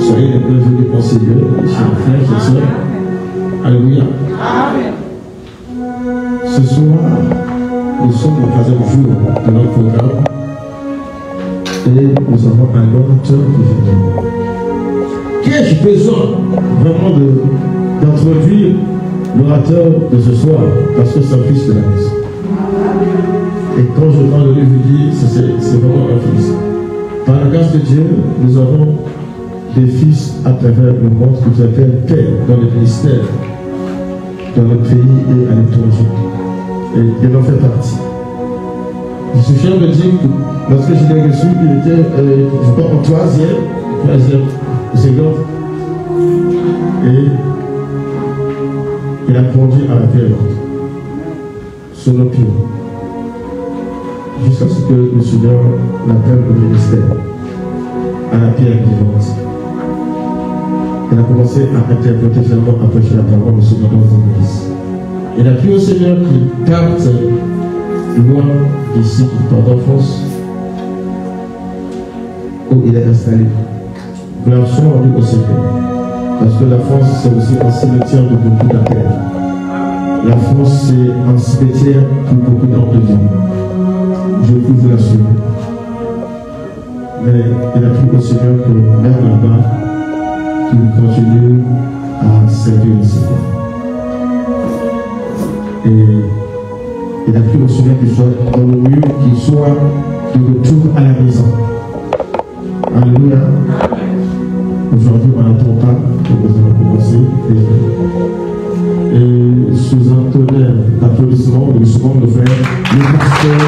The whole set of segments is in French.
Soyez les bienvenus pour ces lieux, chers frères et sœurs. Alléluia. Ce soir, nous sommes au 3e jour de notre programme et nous avons un orateur qui vient. Qu'ai-je besoin vraiment d'introduire l'orateur de ce soir parce que c'est un fils de la maison. Et quand je parle de lui, je dis c'est vraiment un fils. Par la grâce de Dieu, nous avons des fils à travers le monde qui nous appellent paix dans le ministère, dans notre pays et à l'étranger. Et il en fait partie. Je suis fier de dire que lorsque je l'ai reçu, il était, je crois, en troisième seconde. Et il a conduit à la paix sur nos pieds. Jusqu'à ce que le Seigneur l'appelle au ministère, à la pierre vivante. Il a commencé à interpréter finalement, à prêcher la parole au Seigneur dans l'Église. Il a pris au Seigneur qui parte loin d'ici, qui part en France, où il est installé. Gloire soit rendue au Seigneur. Parce que la France, c'est aussi un cimetière de beaucoup d'affaires. La France, c'est un cimetière pour beaucoup d'hommes de Dieu. Je peux vous l'assurer. Mais il a pris au Seigneur que même là-bas, qu'il continue à servir le Seigneur. Et il a pris au Seigneur qu'il soit dans le mur, qu'il soit de retour à la maison. Alléluia. Aujourd'hui, on n'attend pas que nous allons commencer. Et sous un tonnerre d'applaudissements, nous recevons le frère, le pasteur.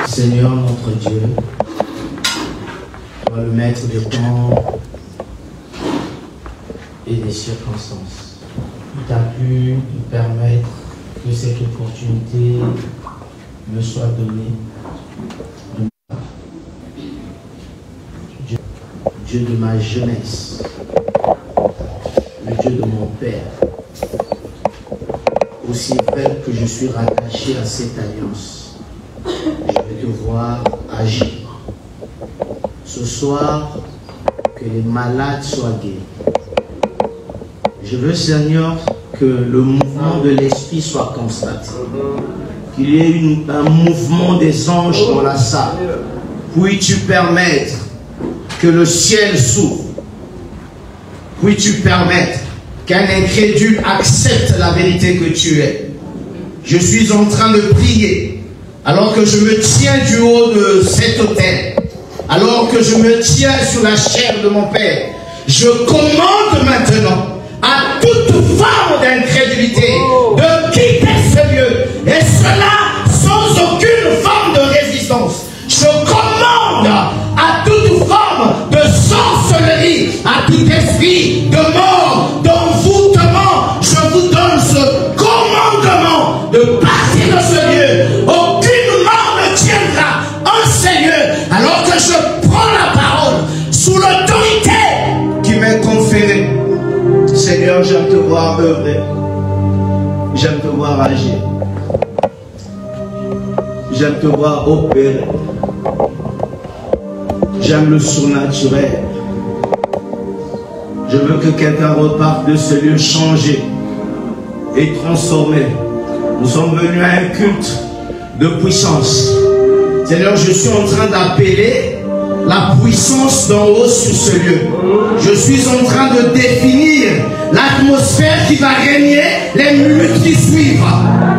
Seigneur notre Dieu, toi le maître des temps et des circonstances, il t'a pu permettre que cette opportunité me soit donnée. Dieu de ma jeunesse, le Dieu de mon Père, aussi vrai que je suis rattaché à cette alliance, je vais te voir agir. Ce soir, que les malades soient guéris. Je veux, Seigneur, que le mouvement de l'Esprit soit constaté. Qu'il y ait un mouvement des anges dans la salle. Puis-tu permettre que le ciel s'ouvre. Puis-tu permettre qu'un incrédule accepte la vérité que tu es. Je suis en train de prier, alors que je me tiens du haut de cet autel, alors que je me tiens sur la chair de mon Père. Je commande maintenant à toute forme d'incrédulité de quitter ce lieu, et cela sans aucune forme de résistance. Je commande à toute forme de sorcellerie, à tout esprit de mort, d'envoûtement, je vous donne ce commandement de partir de ce lieu. Aucune mort ne tiendra en ce lieu, alors que je prends la parole sous l'autorité qui m'est conférée. Seigneur, j'aime te voir œuvrer, j'aime te voir agir, j'aime te voir opérer, j'aime le surnaturel. Je veux que quelqu'un reparte de ce lieu changé et transformé. Nous sommes venus à un culte de puissance. Seigneur, je suis en train d'appeler la puissance d'en haut sur ce lieu. Je suis en train de définir l'atmosphère qui va régner les minutes qui suivent.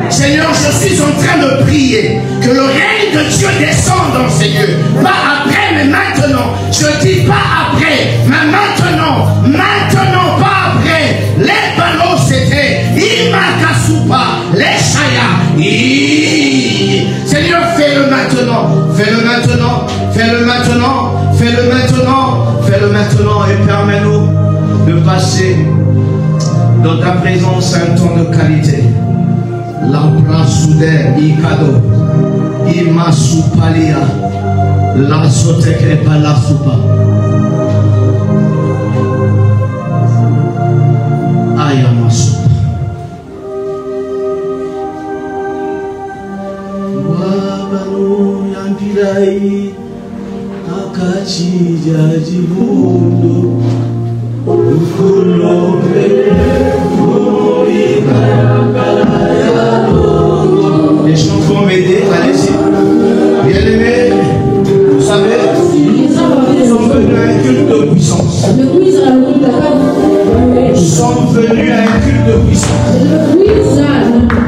Seigneur, je suis en train de prier que le règne de Dieu descende dans ces lieux. Pas après, mais maintenant. Je dis pas après, mais maintenant. Maintenant, pas après. Les ballons, c'était Imakasupa, les Shaya. Seigneur, fais-le maintenant. Fais-le maintenant. Fais-le maintenant. Fais-le maintenant. Fais-le maintenant. Et permets-nous de passer dans ta présence un temps de qualité. L'ampla soudé, Ikado, Imasupalia, la soteke la soupa. Ayamasupa. Wabaru yambilai, akachi jajibundo, ukulombe. Les chants vont m'aider, allez-y. Bien-aimés, vous savez, nous sommes venus à un culte de puissance. Nous sommes venus à un culte de puissance.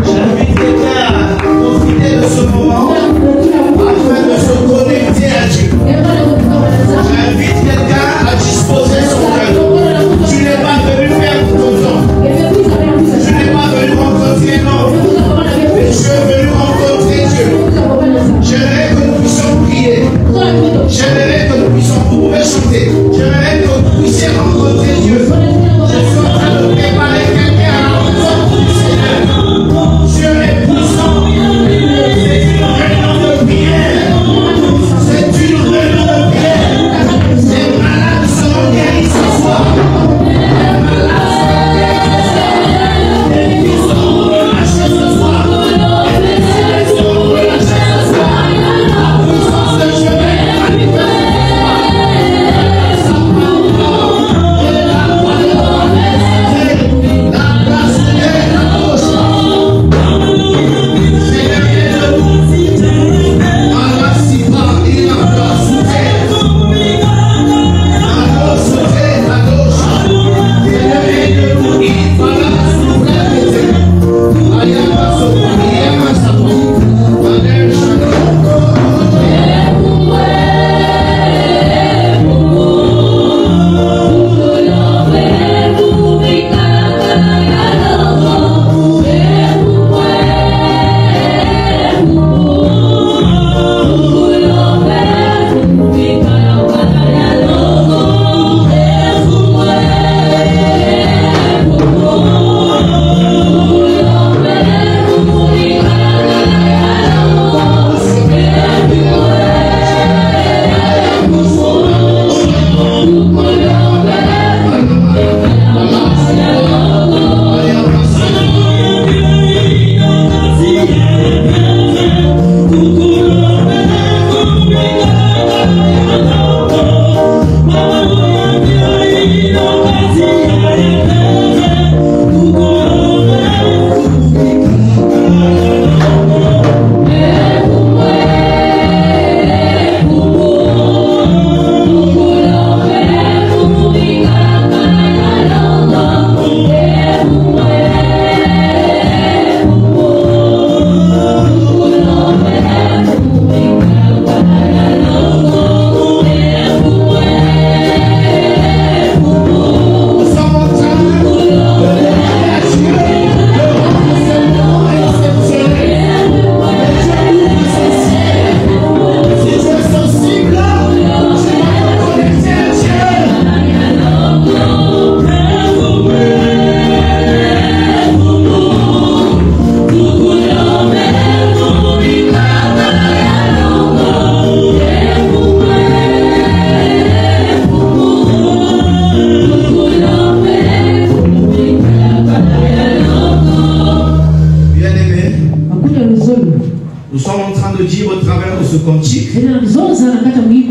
J'invite quelqu'un à profiter de ce moment afin de se connecter à Dieu. J'invite quelqu'un à disposer son cœur. Tu n'es pas venu faire ton temps. Tu n'es pas venu rencontrer l'homme. Mais tu es venu rencontrer Dieu. J'aimerais que nous puissions prier. J'aimerais que nous puissions, vous pouvez chanter. J'aimerais que vous puissiez rencontrer Dieu. Je suis en train de préparer quelqu'un à la rencontre du Seigneur. Dieu est puissant. C'est une réunion de prière. C'est une réunion de prière. Les malades seront guéris ce soir. Les malades seront guéris ce soir. Les fils seront relâchés ce soir. Les décès seront relâchés ce soir. La puissance de Dieu est manifestée.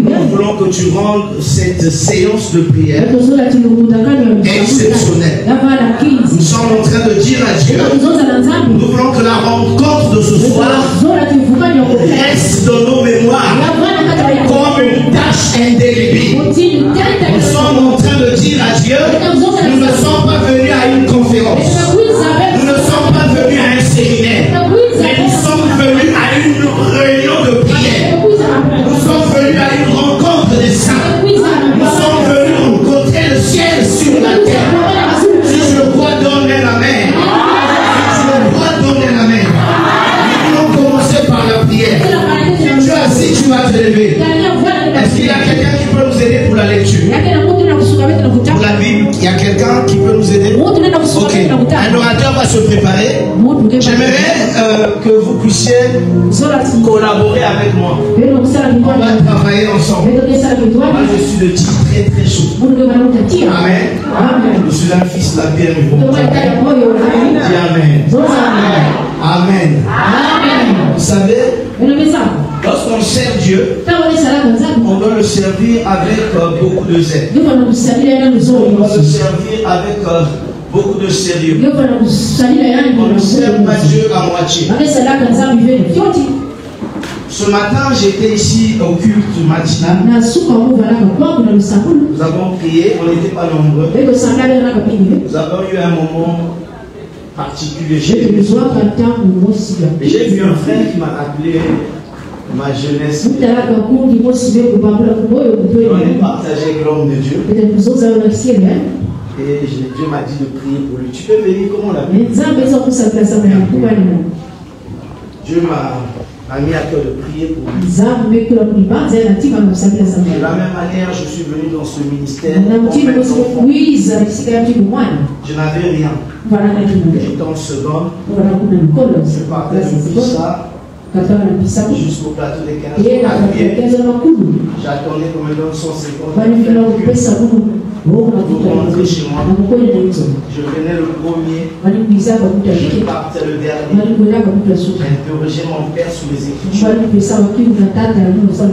Nous voulons que tu rendes cette séance de prière exceptionnelle. Nous sommes en train de dire à Dieu, nous voulons que la rencontre de ce soir reste dans nos mémoires comme une tâche se lever. Est-ce qu'il y a quelqu'un qui peut nous aider pour la lecture? Pour la Bible, il y a quelqu'un qui peut nous aider? Ok, un orateur va se préparer. J'aimerais que vous puissiez collaborer avec moi. On va travailler ensemble. Moi, je suis de type très très chaud. Amen. Je suis un fils de la pierre. Dis Amen. Amen. Vous savez, lorsqu'on sert Dieu, on doit le servir avec beaucoup de zèle. On doit le servir avec beaucoup de sérieux. On ne sert pas Dieu à moitié. Ce matin, j'étais ici au culte matinal. Nous avons prié, on n'était pas nombreux. Nous avons eu un moment particulier. J'ai vu un frère qui m'a rappelé ma jeunesse. On est partagé avec l'homme de Dieu. Et Dieu m'a dit de prier pour lui. Tu peux venir, comment on l'appelle? Dieu m'a mis à cœur de prier pour lui. De la même manière, je suis venu dans ce ministère. Je n'avais rien. J'étais en seconde. Je partais de Pissa jusqu'au plateau des 15 ans. J'attendais qu'on me donne 150 pour rentrer chez moi. Je venais le premier, je partais le dernier. J'interrogeais mon père sur les Écritures.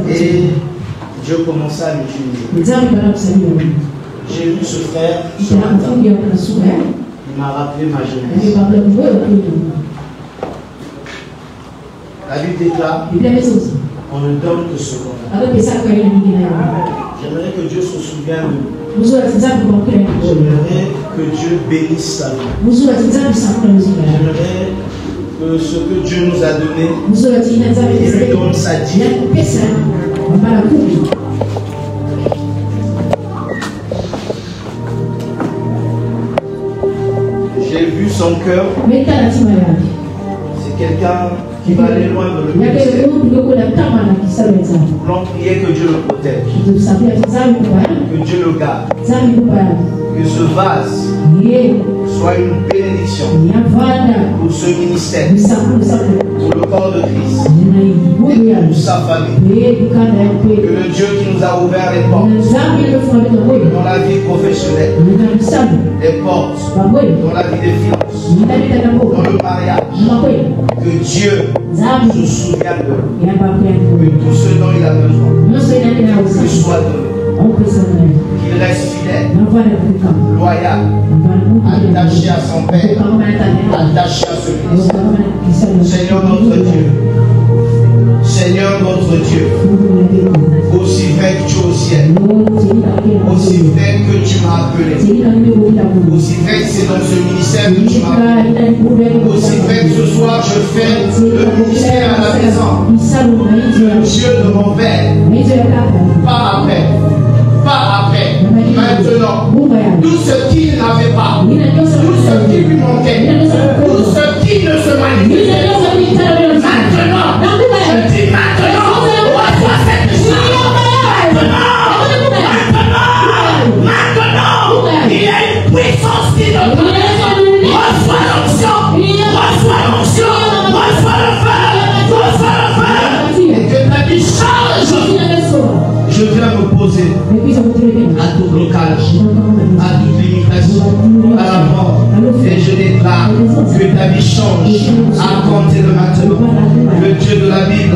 Et Dieu commençait à m'utiliser. J'ai vu ce frère ce matin. Il m'a rappelé ma jeunesse. La Bible déclare, on ne donne que ce qu'on a. J'aimerais que Dieu se souvienne de nous. J'aimerais que Dieu bénisse sa vie. J'aimerais que ce que Dieu nous a donné, il lui donne sa dîme. J'ai vu son cœur. C'est quelqu'un qui va aller loin dans le ministère. L'on priait que Dieu le protège, que Dieu le garde, que ce vase soit une bénédiction pour ce ministère, pour le corps de Christ et pour sa famille. Que le Dieu qui nous a ouvert les portes dans la vie professionnelle, les portes dans la vie des finances, dans le mariage, que Dieu se souvienne de nous, que tout ce dont il a besoin lui soit donné, qu'il reste fidèle, loyal, attaché à son Père, attaché à ce ministère. Seigneur notre Dieu, Seigneur notre Dieu, aussi vrai que tu es au ciel, aussi vrai que tu m'as appelé, aussi vrai que c'est dans ce ministère que tu m'as appelé, aussi vrai que ce soir je fais le ministère à la maison, le Dieu de mon Père, pas après, pas après, maintenant, tout ce qu'il n'avait pas, tout ce qui lui manquait, tout ce qui ne se manifestait, maintenant, je dis maintenant, reçois cette puissance, maintenant, il y a une puissance qui nous donne, reçois l'onction, reçois le feu, et que ta vie change. Je viens me poser à tout blocage, à toute limitation, à la mort. Et je déclare que ta vie change à compter de maintenant. Le Dieu de la Bible,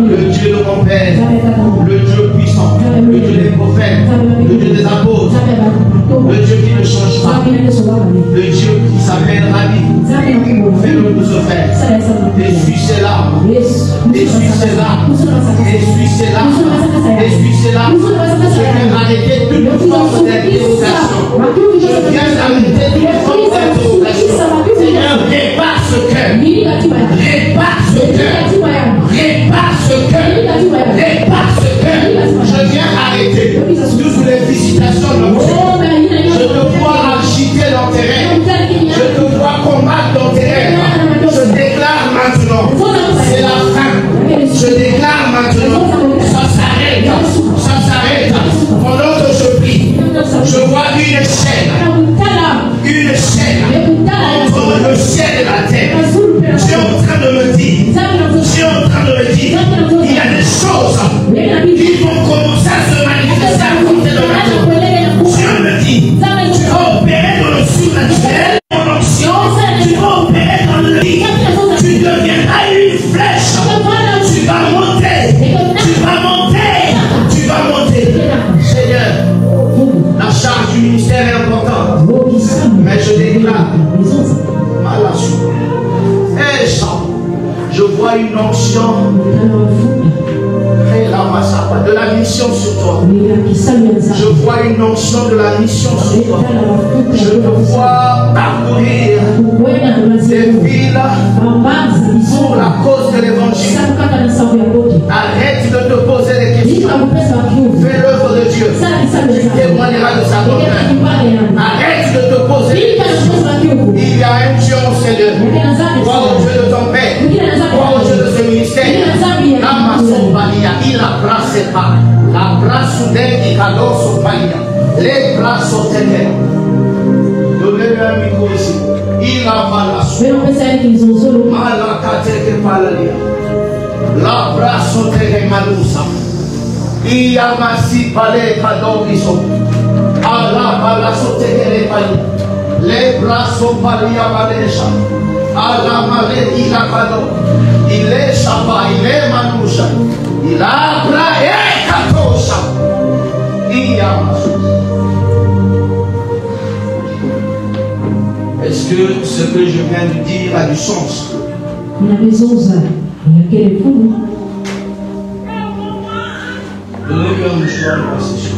le Dieu de mon Père, le Dieu puissant, le Dieu des prophètes, le Dieu des apôtres, le Dieu qui ne change pas, le Dieu qui s'appelle Rabbi, fais-le nous offrir. Essuie ses larmes, essuie ses larmes, essuie ses larmes, essuie ses larmes. Je viens arrêter toute forme d'interrogation. Je viens arrêter toute forme d'interrogation. Seigneur, répare ce cœur. Répare ce cœur. Répare ce cœur. Répare ce cœur. Je viens arrêter toutes les visitations nocturnes. Je te vois agiter dans tes rêves. Je te vois combattre dans tes rêves. Je déclare maintenant, c'est la fin. Je déclare maintenant, Ils vont commencer à se manifester à côté de la tour. Dieu me dit, tu vas opérer dans le surnaturel, mon onction, tu vas opérer dans le lit. Tu deviendras une flèche. Tu vas monter. Tu vas monter. Tu vas monter. Seigneur, la charge du ministère est importante. Mais je déclare, je vois une onction de la mission sur toi. Je vois une onction de la mission sur toi. Je te vois parcourir des villes pour la cause de l'évangile. Arrête de te poser des questions. Fais l'œuvre de Dieu. Tu témoigneras de sa bonheur. Arrête de te poser des questions. Il y a un Dieu, mon Seigneur. Crois au Dieu de ton Père. Crois au Dieu de ce ministère. Il a brassé pas. La brasse soudaine qui cadeau son palier. Les bras sont terres. Donnez-lui un micro ici. Il a mal la soupe. Malakate que palalia. La brasse sont terres malousa. Il y a massi palais cadeau qui sont. Allah bala sont terres palier. Les bras sont palier à Malécha. Allah malé il a cadeau. Il est chapa, il est manoucha. Il a braé katosha. Il y a Est-ce que ce que je viens de dire a du sens? Donnez-lui un mouchoir de procession.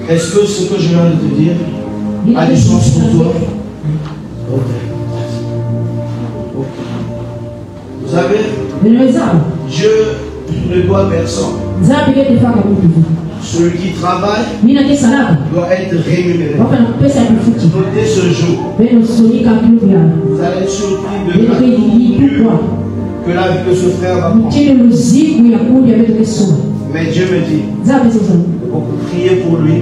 Est-ce que ce que je viens de te dire a du sens pour toi? Ok. Vous savez, Dieu ne doit personne. Celui qui travaille doit être rémunéré. Notez ce jour. Vous allez être surpris de que la vie de ce frère va prendre. Mais Dieu me dit, beaucoup prier pour lui,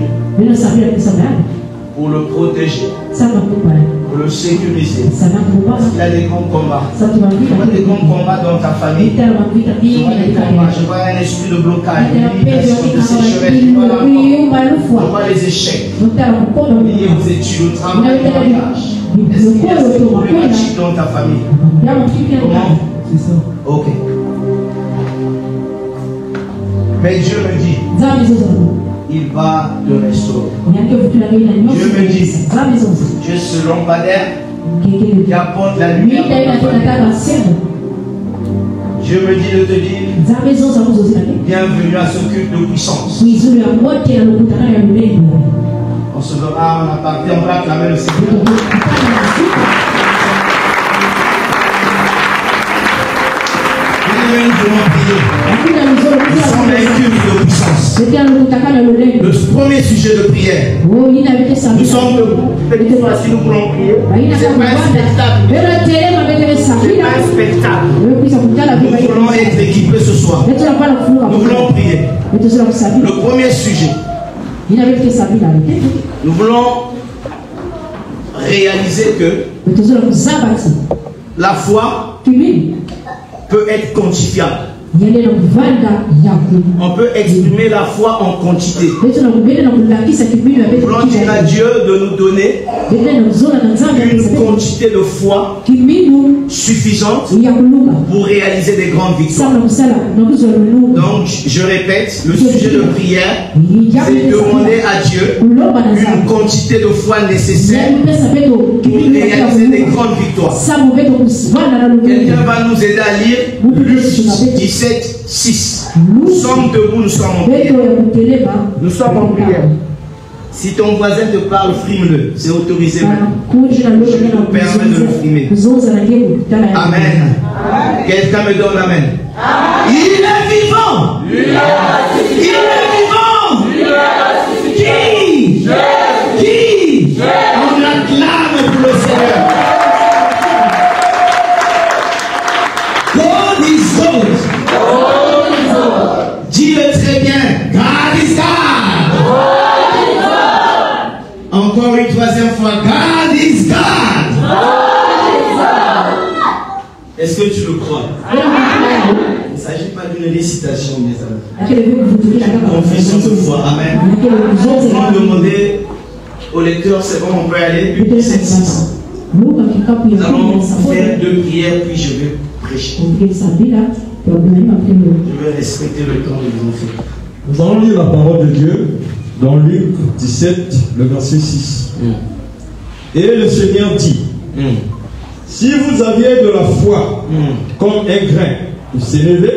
pour le protéger, pour le sécuriser. Il a des grands combats. Je vois des grands combats dans ta famille. Je vois un esprit de blocage, de sécheresse. Je vois les échecs liés aux études, au travail, au mariage. Est-ce qu'il y a des problématiques dans ta famille? Comment? Ok. Mais Dieu me dit, il va te restaurer. Dieu me dit, tu es ce lampadaire qui apporte la lumière dans ta famille. Dieu me dit de te dire, bienvenue à ce culte de puissance. On se verra en aparté, on va acclamer le Seigneur. Nous sommes un culte de puissance. Le premier sujet de prière. Nous sommes debout. Si nous voulons prier, ce n'est pas un spectacle. Ce n'est pas un spectacle. Nous voulons être équipés ce soir. Nous voulons prier. Le premier sujet. Nous voulons réaliser que la foi peut être quantifiable. On peut exprimer la foi en quantité. Nous voulons dire à Dieu de nous donner une quantité de foi suffisante pour réaliser des grandes victoires. Donc, je répète, le sujet de prière, c'est demander à Dieu une quantité de foi nécessaire pour réaliser des grandes victoires. Quelqu'un va nous aider à lire Luc 17, 6. Nous sommes debout, nous sommes en prière. Nous sommes en prière. Si ton voisin te parle, frime-le. C'est autorisé maintenant. Je te permets de le frimer. Amen. Quelqu'un me donne amen. Il est vivant. Il est vivant. Qui? Qui? On acclame pour le Seigneur. God is God. Dis-le très bien. God is God. Encore une troisième fois. God is God. Est-ce que tu le crois? Il ne s'agit pas d'une récitation, mes amis. Confession de foi. Amen. On va demander au lecteur, c'est bon, on peut aller. Puis 7-6. Nous allons faire 2 prières, puis je vais prêcher. Je vais respecter le temps de nos frères. Nous allons lire la parole de Dieu dans Luc 17, le verset 6. Et le Seigneur dit, si vous aviez de la foi comme un grain de sénévé,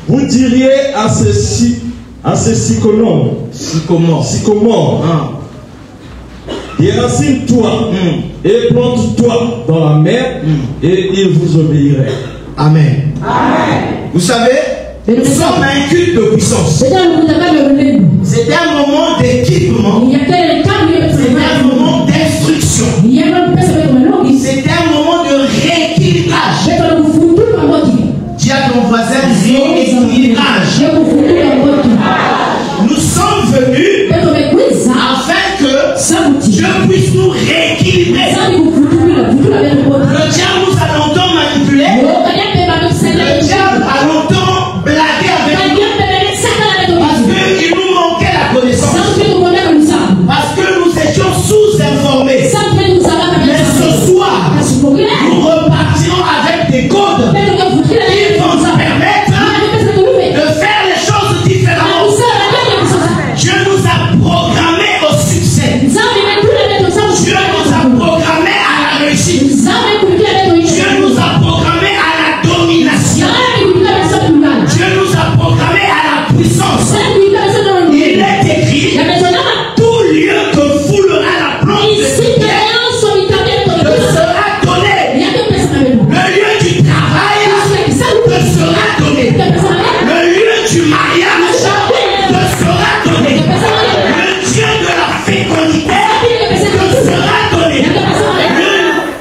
vous diriez à ces sycomores, déracine-toi et plante-toi dans la mer, et il vous obéirait. Amen. Vous savez, nous sommes un culte de puissance. C'était un moment d'équipement. C'était un moment d'instruction. C'était un moment de rééquilibrage. Dis à ton voisin, rééquilibrage. Nous sommes venus afin que Dieu puisse nous rééquilibrer. Le diable nous a longtemps manipulés. Le diable a longtemps blagué avec nous. Parce qu'il nous manquait la connaissance. Parce que nous étions sous-informés. Mais ce soir, nous repartirons avec des codes qui vont nous permettre de faire les choses différemment. Dieu nous a programmés au succès. Dieu nous a programmés à la réussite. Dieu nous a programmés à la domination. Dieu nous a programmés à la puissance. Il est écrit, tout lieu que foulera la plante de pierre te sera donné. Le lieu du travail te sera donné. Le lieu du mariage te sera donné. Le Dieu de la fécondité te sera donné.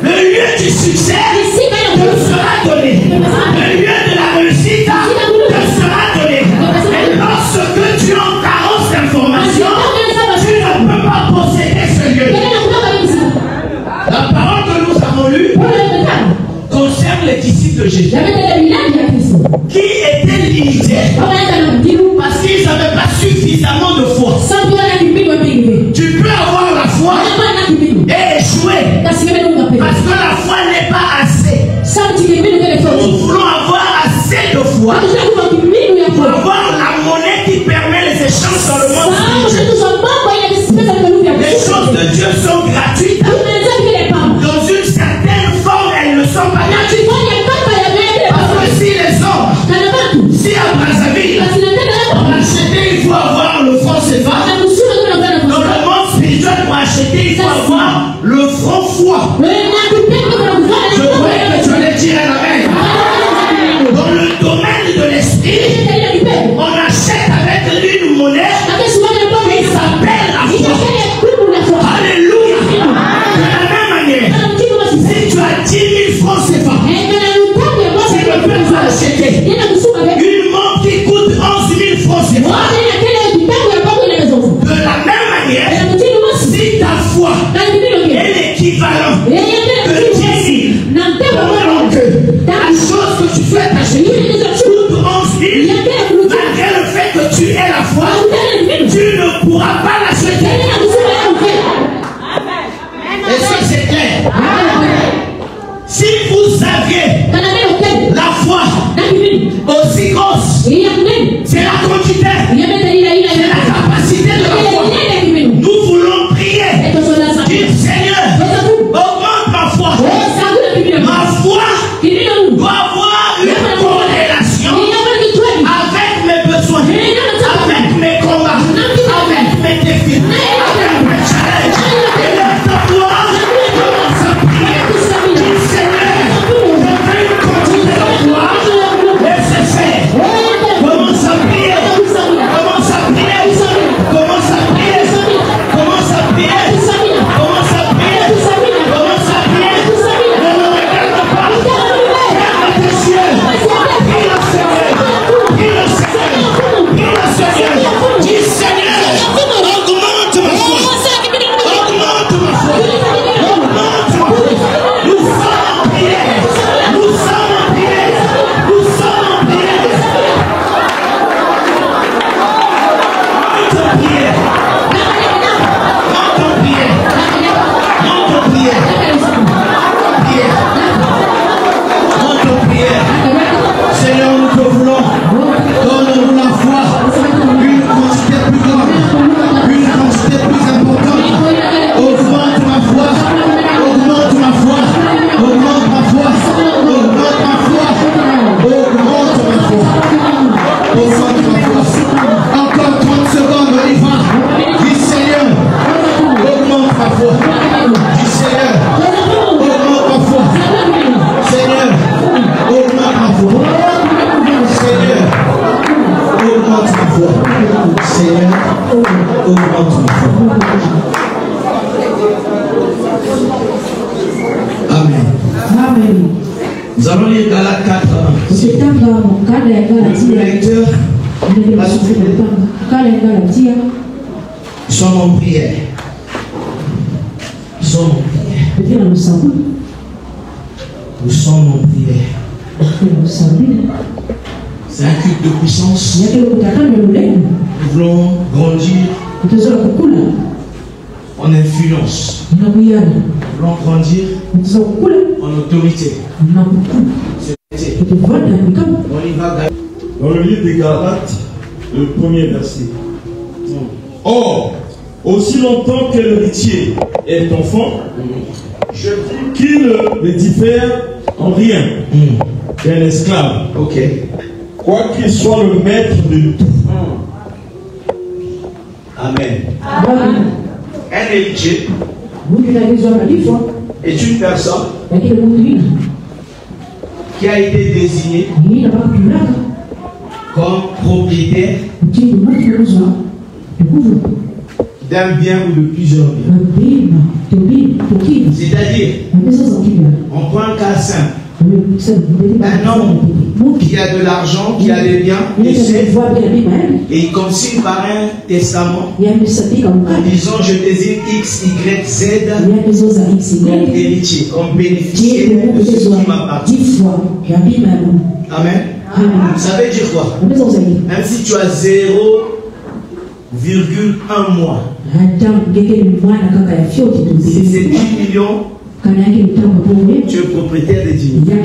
Le lieu du succès te sera donné. Le lieu de la réussite te sera donné. Et lorsque tu es en carence d'information, tu ne peux pas posséder ce lieu. La parole que nous avons lue concerne les disciples de Jésus qui étaient limités parce qu'ils n'avaient pas suffisamment de foi. Tu peux avoir la foi et échouer parce que la foi n'est pas assez. Nous voulons avoir assez de foi pour avoir la monnaie qui permet les échanges dans le monde spirituel. Les choses de Dieu sont gratuites. Dans une certaine forme, elles ne sont pas gratuites. Parce que si les hommes, si à Brazzaville, pour acheter, il faut avoir le franc CFA. Dans le monde spirituel, pour acheter, il faut avoir le franc foi. Je croyais que tu allais dire un amen. Dans le domaine de l'esprit, on achète avec une monnaie qui s'appelle la foi. Alléluia. De la même manière, si tu as 10 000 francs CFA, tu ne peux pas acheter une montre qui coûte 11 000 francs CFA. De la même manière, si ta foi est l'équivalent de 10 000, donc la chose que tu souhaites acheter coûte 11 000, malgré le fait que tu aies la foi, tu ne pourras pas l'acheter. Est-ce que c'est clair? Si vous aviez la foi aussi grosse, c'est la quantité, c'est la capacité de la foi. Nous voulons prier. Dire Seigneur, augmente ma foi. Ma foi doit avoir une corrélation avec mes besoins, avec mes combats, avec mes foi. Seigneur, augmente ma foi. Amen. Amen. Nous allons lire Galates 4. Le lecteur va souffrir. Nous sommes en prière. Nous sommes en prière. Nous sommes en prière. C'est un culte de puissance. Nous voulons grandir en influence. Nous voulons grandir en autorité. On y va. Dans le livre des Galates, le premier verset. Or, aussi longtemps que l'héritier est enfant, je dis qu'il ne diffère en rien d'un esclave. Ok. Quoi qu'il soit le maître de tout. Amen. Un héritier est une personne qui a été désignée comme propriétaire d'un bien ou de plusieurs biens. C'est-à-dire, on prend un cas simple. Un homme qui a de l'argent, qui a des biens, et il consigne par un testament en disant je désigne X, Y, Z comme héritier, comme bénéficiaire de ce qui m'appartient. Amen. Ça veut dire quoi? Même si tu as 0,1 mois, si c'est 10 millions, tu es propriétaire de 10 millions.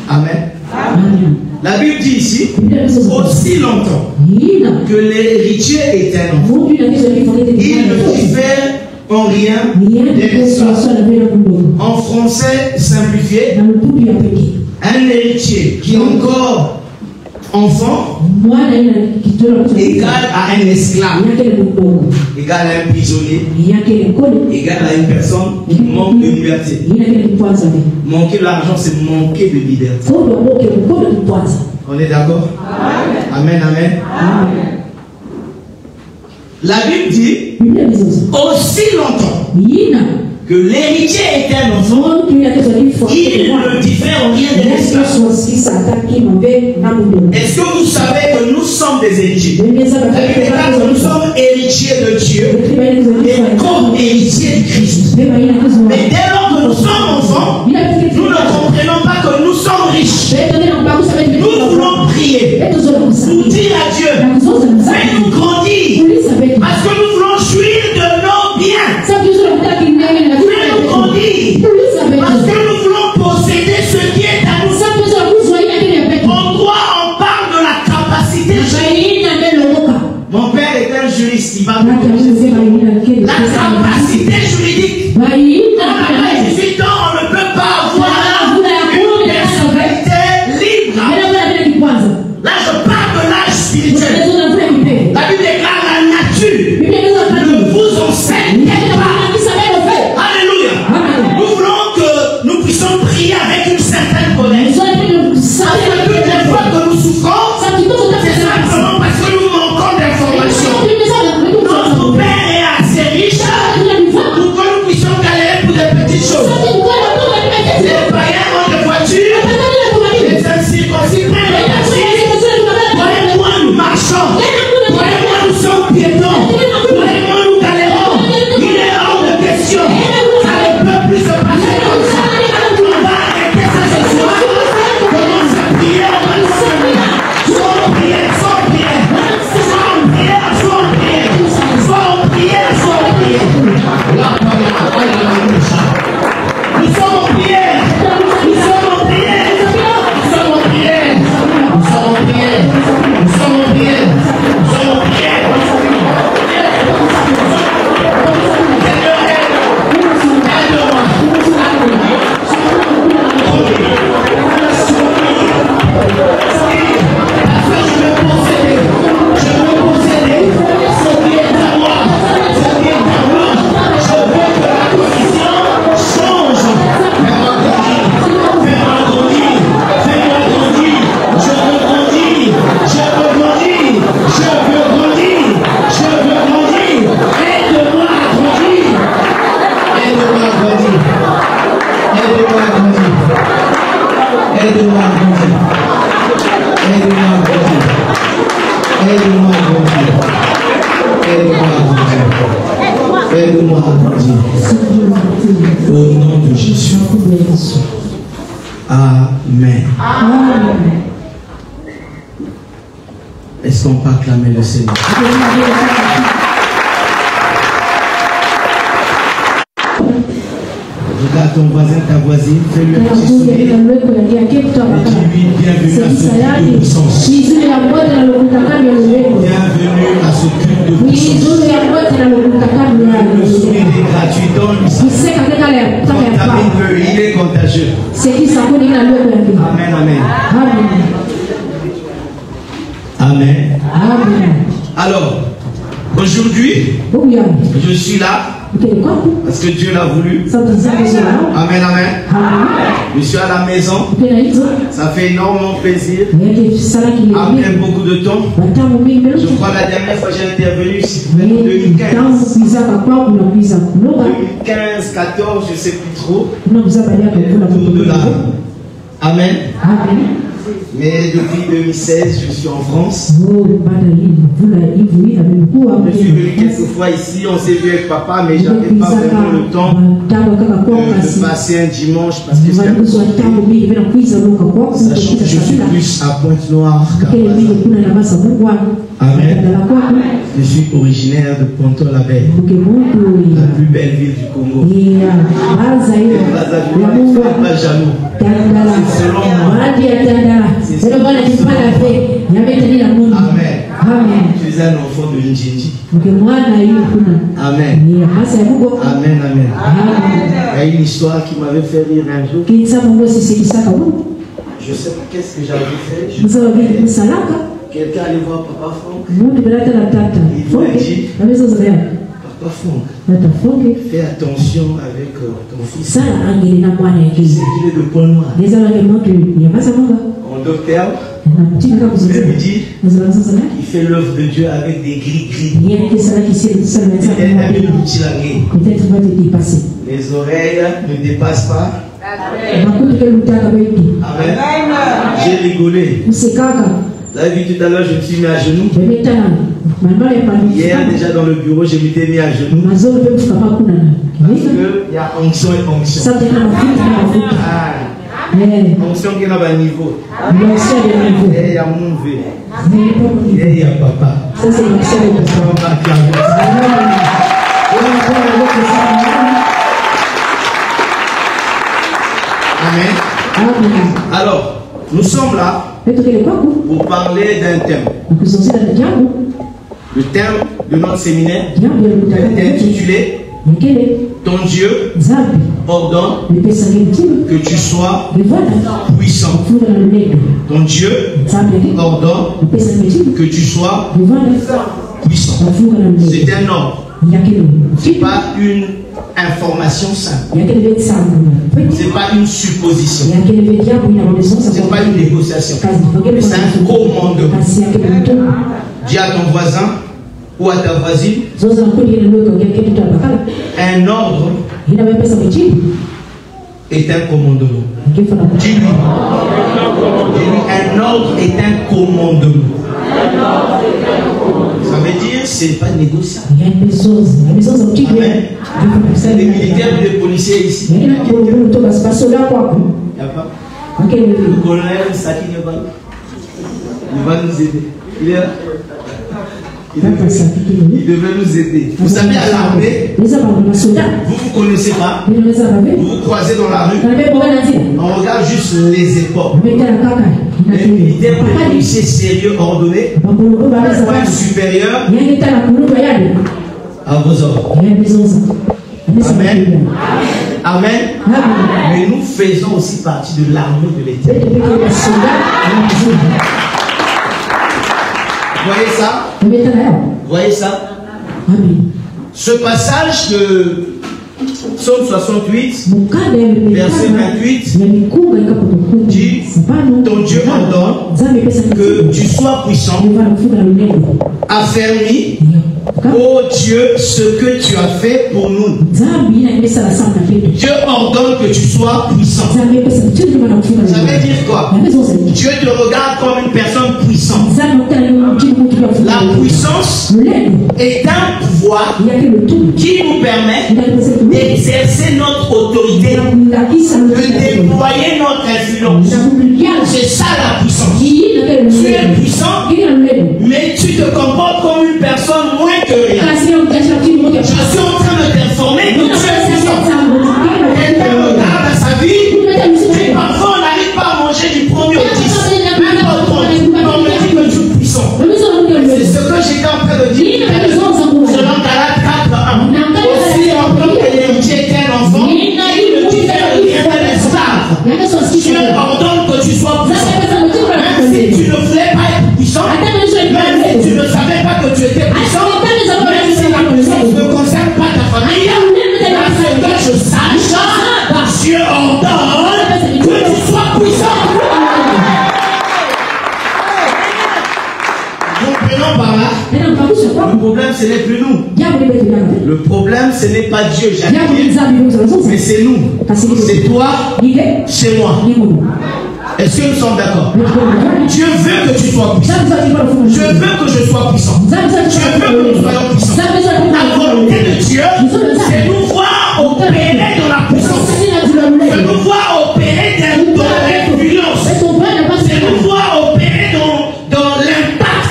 Amen. La Bible dit ici, aussi longtemps que l'héritier est un enfant, il ne diffère en rien des esclaves. En français simplifié, un héritier qui est encore enfant égale à un esclave, égale à un prisonnier, égale à une personne qui manque de liberté. Manquer l'argent, c'est manquer de liberté. On est d'accord? Amen, amen. La Bible dit aussi longtemps que l'héritier est un enfant, il ne diffère en rien de l'esclave. Est-ce que vous savez que nous sommes des héritiers? La Bible déclare que nous sommes héritiers de Dieu et co-héritiers de Christ. Mais dès lors que nous sommes enfants, nous ne comprenons pas que nous sommes riches. Nous voulons prier, nous dire à Dieu, fais-nous grandir, parce que nous voulons jouir de nos biens. Fais-nous grandir, parce que nous voulons posséder ce qui est à nous. En droit, on parle de la capacité juridique. Mon père est un juriste, il va me dire la capacité juridique. Quand on a 18 ans, on ne peut pas avoir une personnalité libre. Là, je parle de l'âge spirituel. La Bible déclare la nature ne vous enseigne pas. Alléluia. Nous voulons que nous puissions prier avec une certaine colère. Parce que toutes les fois que nous souffrons, c'est simplement parce que nous manquons d'informations. Notre Père est assez riche pour que nous puissions galérer Aide-moi à grandir. Aide-moi à grandir. Au nom de Jésus. Amen. Est-ce qu'on peut acclamer le Seigneur? Regarde ton voisin, ta voisine, fais-lui un petit sourire. Et dis-lui bienvenue à ce culte de puissance. Bienvenue à ce culte de puissance. Le sourire est gratuit, donne-lui ça. Contamine-le, il est contagieux. Amen, amen. Amen. Alors, aujourd'hui, je suis là parce que Dieu l'a voulu. Amen, amen. Je suis à la maison. Ça fait énormément plaisir. Après beaucoup de temps. Je crois que la dernière fois que j'ai intervenu ici, en 2015. 2015, 14, je ne sais plus trop. Autour de là. Amen. Mais depuis 2016, je suis en France. Je suis venu quelques fois ici, on s'est vu avec papa, mais je n'avais pas vraiment le temps de passer un dimanche parce que sachant que je suis plus à Pointe-Noire qu'à Brazza. Amen. Je suis originaire de Ponto-la-Baie, la plus belle ville du Congo. Pas jaloux. C'est selon moi. Amen. Tu es un enfant de Njinji. Amen. Amen, amen. Il y a une histoire qui m'avait fait rire un jour. Je ne sais pas qu'est-ce que j'avais fait. Quelqu'un allait voir Papa Franck. Il lui a dit, Papa Franck, fais attention avec ton fils. Il est de Pointe-Noire. En docteur, il lui dit, il fait l'œuvre de Dieu avec des gris-gris. Les oreilles ne dépassent pas. Amen. J'ai rigolé. Vous avez vu tout à l'heure, je me suis mis à genoux. Hier, déjà dans le bureau, je m'étais mis à genoux. Parce qu'il y a onction et onction. Onction qui est à un niveau. Et il y a mon V. Et il y a papa. Amen. Alors, nous sommes là pour parler d'un thème. Le thème de notre séminaire est intitulé Ton Dieu ordonne que tu sois puissant. Ton Dieu ordonne que tu sois puissant. C'est un ordre. Ce n'est pas une information simple. Ce n'est pas une supposition. Ce n'est pas une négociation. C'est un commandement. Dis à ton voisin ou à ta voisine, un ordre est un commandement. Dis-lui, un ordre est un commandement. Ça veut dire ce n'est pas négociable. Amen. C'est les militaires ou les policiers ici. Il n'y a pas. Le colonel Sakine il va nous aider. Il est là. Il devait nous aider. Vous savez, à l'armée, vous ne connaissez pas. Vous vous croisez dans la rue. On regarde juste les épaules. Les militaires, les policiers sérieux, ordonnés, point supérieur à vos ordres. Amen. Amen. Mais nous faisons aussi partie de l'armée de l'Éternel. Vous voyez ça? Vous voyez ça? Ce passage de Psaume 68, verset 28, dit, ton Dieu ordonne que tu sois puissant, affermi, ô Dieu, ce que tu as fait pour nous. Dieu ordonne que tu sois puissant. Ça veut dire quoi? Dieu te regarde comme une personne puissante. puissance est un pouvoir qui nous permet d'exercer notre autorité, de déployer notre influence. C'est ça la puissance. Tu es puissant, mais tu te comportes comme une personne moins que rien. Je suis en train de t'informer que tu es puissant. Quelqu'un regarde à sa vie, et parfois on n'arrive pas à manger du premier au 10. Même pas au 30. On me dit que tu es puissant. C'est ce que j'étais en train de dire. Selon Galates 4:1. Aussi longtemps que l'héritier est un enfant, il ne diffère rien de l'esclave. Dieu ordonne que tu sois puissant. Même si tu ne voulais pas être puissant, même si tu ne savais pas que tu étais puissant, même si la puissance ne concerne pas ta famille, parce que je sache, Dieu ordonne que tu sois puissant. Comprenons par là. Le problème, ce n'est plus nous. Le problème, ce n'est pas Dieu, mais c'est nous. C'est toi, c'est moi. Est-ce que nous sommes d'accord? Dieu veut que tu sois puissant. Dieu veut que je sois puissant. Dieu veut que nous soyons puissants. La volonté de Dieu, c'est nous voir opérer dans la puissance. C'est nous voir opérer dans l'influence. C'est nous voir opérer dans l'impact.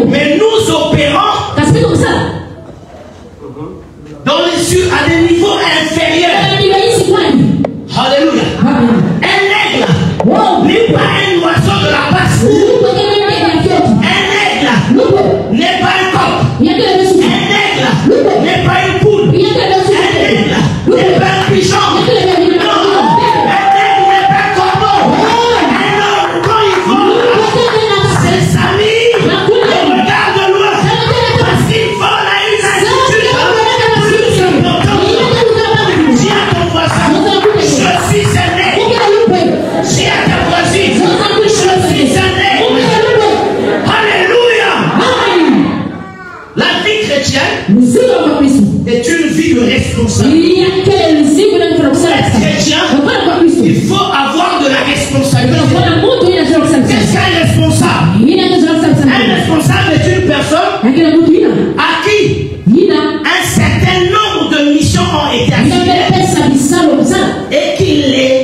Mais nous opérons à des niveaux inférieurs. Alléluia. Un aigle n'est pas un oiseau de la passe. Un aigle n'est pas un coq. Un aigle n'est pas une poule. Un aigle n'est pas un pigeon. Non. Un aigle n'est pas un corbeau. Un homme, quand il vole, ses amis le regardent de loin parce qu'il vole à une altitude plus importante. Dis à ton voisin, je suis un aigle. Dis à ta voisine, je suis un aigle. Alléluia. La vie chrétienne est une vie de responsabilité. Pour être chrétien, il faut avoir de la responsabilité. Qu'est-ce qu'un responsable? Un responsable est une personne à qui un certain nombre de missions ont été assignées et qui les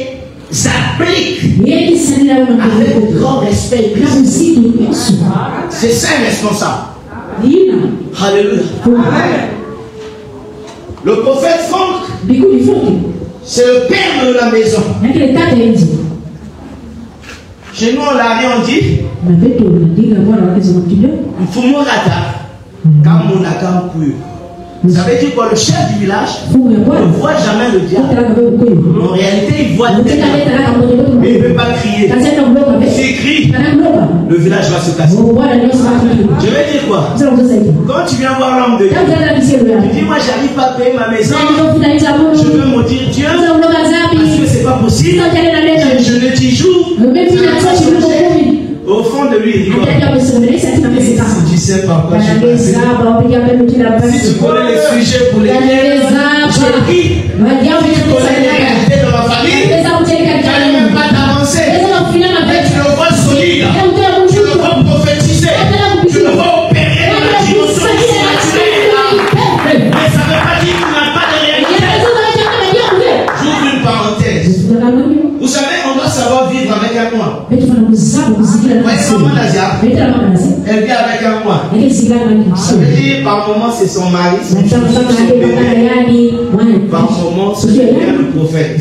applique avec grand respect. C'est ça un responsable. Alléluia. Le prophète Franck, c'est le père de la maison. Chez nous, on l'a rien dit. Ça veut dire quoi? Le chef du village ne voit jamais le diable. En réalité, il voit le diable. Mais il ne peut pas crier. S'il crie, le village va se casser. Je vais dire quoi? Quand tu viens voir l'homme de Dieu, tu dis, moi, j'arrive pas à payer ma maison. Je veux maudire Dieu parce que c'est pas possible. Je le dis jour. Au fond de lui, il dit quoi? Si tu sais pas quoi je fais. Si tu connais les sujets pour lesquels je prie, si tu connais les réalités de ma famille, tu n'allais même pas t'avancer. Mais tu le vois solide, tu le vois prophétiser, tu le vois opérer dans la dimension surnaturelle. Mais ça ne veut pas dire qu'il n'a pas de réalité. J'ouvre une parenthèse. Vous savez, on doit savoir vivre avec un moi. Voyez maman Nazia, elle vit avec un moi. Ça veut dire par moment c'est son mari, son bébé. Par moment ça devient le prophète.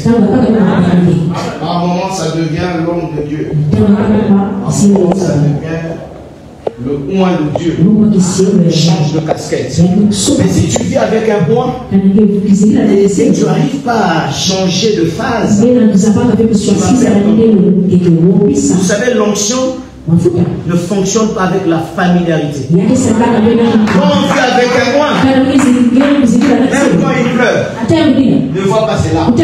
Par moment ça devient l'homme de Dieu. Par moment ça devient le point de Dieu. Change de casquette. Mais si tu vis avec un point et si tu n'arrives pas à changer de phase, vous savez, l'onction ne fonctionne pas avec la familiarité. Quand on vit avec un point, même quand il pleure, ne vois pas ses larmes.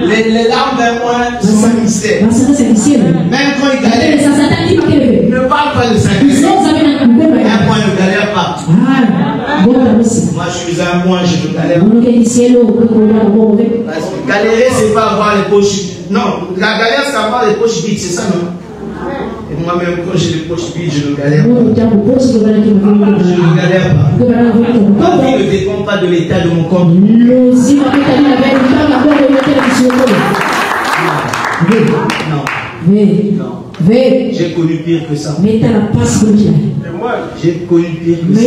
Les larmes d'un point sont un mystère. Même quand il galère, ne parle pas de ça. Un point ne galère pas. Moi je suis un point, je ne galère pas. Parce que galérer, c'est pas avoir les poches. Non, la galère, c'est avoir les poches vides, c'est ça, non? Moi-même, quand j'ai des poches vides, je ne galère pas. Je Je ne galère pas. Ma vie ne dépend pas de l'état de mon corps. Non. J'ai connu pire que ça. J'ai connu pire que ça.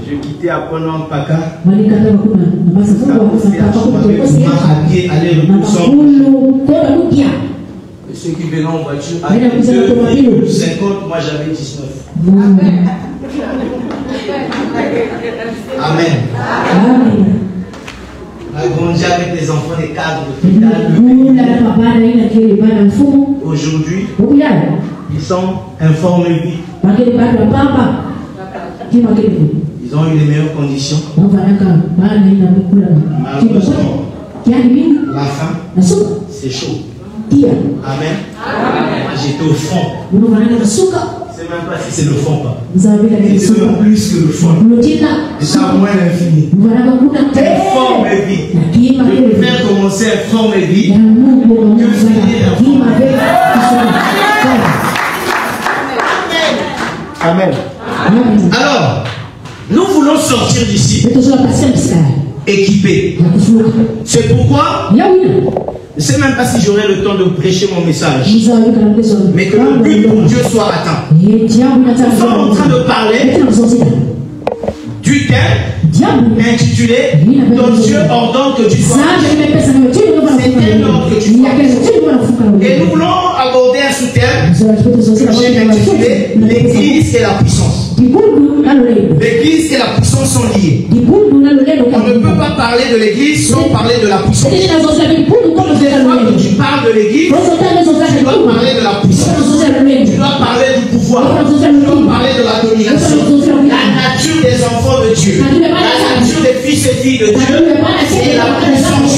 Je quittais à Ponon Paka. Aller-retour. Ceux qui venaient en voiture avaient 2,50, moi j'avais 19. Amen. On a grandi avec les enfants des cadres de l'hôpital. Aujourd'hui, ils sont informés vite. Ils ont eu les meilleures conditions. Malheureusement, la faim, c'est chaud. Amen. Moi j'étais au fond. Je ne sais même pas si c'est le fond pas. C'est même plus que le fond. C'est à moins l'infini. Informe vie. Je préfère commencer à informer vie que finir Amen. Alors, nous voulons sortir d'ici équipés. C'est pourquoi je ne sais même pas si j'aurai le temps de prêcher mon message. Mais que le but pour Dieu soit atteint. Nous sommes en train de parler du thème intitulé ton Dieu ordonne que tu sois. C'est un ordre que tu sois. Et nous voulons aborder un sous-thème que j'ai intitulé l'Église et la puissance. L'Église et la puissance sont liées. On ne peut pas parler de l'Église sans parler de la puissance. Une fois que tu parles de l'Église, tu dois parler de la puissance. Tu dois parler du pouvoir. Tu dois parler de la domination. La nature des enfants de Dieu. La nature des fils et filles de Dieu. Et la puissance.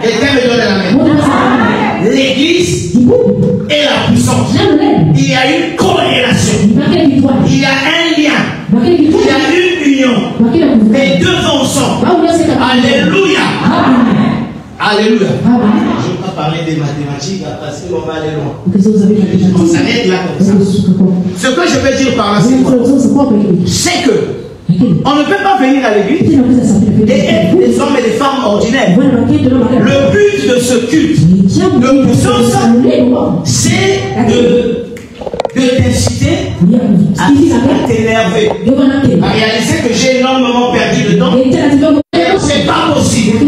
Quelqu'un me donne la main. L'Église et la puissance. Il y a une corrélation. Il y a un lien. Il y a une union. Les deux vont ensemble. Alléluia. Alléluia. Je ne vais pas parler des mathématiques parce qu'on va aller loin. On s'arrête là comme ça. Ce que je veux dire par là, c'est quoi? C'est que on ne peut pas venir à l'église et être des hommes et des femmes ordinaires. Le but de ce culte de puissance, c'est de t'inciter à t'énerver, à réaliser que j'ai énormément perdu de temps. C'est pas possible.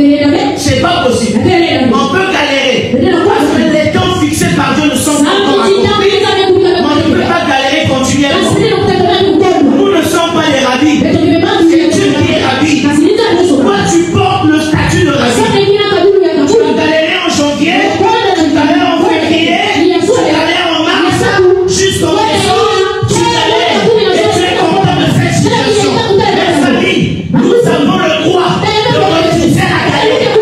C'est pas possible. On peut galérer. Parce que les temps fixés par Dieu ne sont pas encore accomplis. On ne peut pas galérer continuellement. Nous ne sommes pas les rabbis. C'est Dieu qui est rabbi. Toi, tu portes le statut de rabbi. Tu vas galérer en janvier, tu galères en février, tu galères en mars, jusqu'en décembre, tu galères. Et tu es content de cette situation. Mes familles, nous avons le droit de refuser la galère.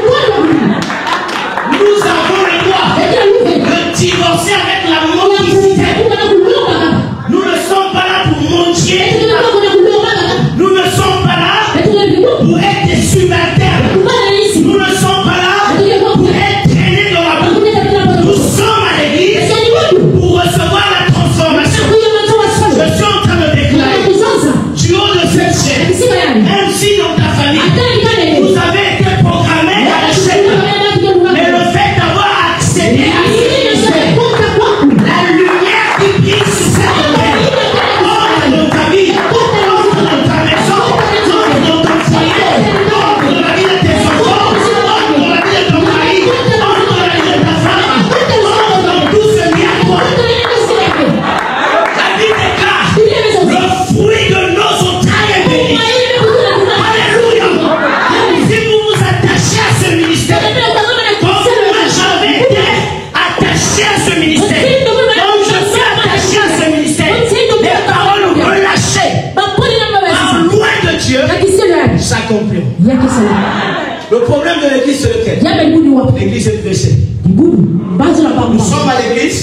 Nous avons le droit de divorcer avec la mendicité. Nous ne sommes pas là pour mendier. Nous ne sommes pas là pour être des subalternes. Nous ne sommes pas là pour être traînés dans la boue. Nous sommes à l'église pour recevoir la transformation. Je suis en train de déclarer du haut de cette chaîne, même si dans ta famille vous avez été programmés à l'échec, mais le fait d'avoir accédé à ce ministère, la lumière qui brille sur cette terre, entre dans ta vie, entre dans ta maison, entre dans ton foyer, entre dans la vie de tes enfants, entre dans la vie de ton mari, entre dans la vie de ta femme, entre dans tout ce qui est à toi. La Bible déclare le fruit de nos entrailles est béni. Alléluia. Si vous vous attachez à ce ministère, comme moi j'avais été attaché à ce ministère, comme je suis attaché à ce ministère, les paroles relâchées en loin de Dieu s'accompliront. Le problème de l'église, c'est lequel? L'église est blessée. Nous sommes à l'église,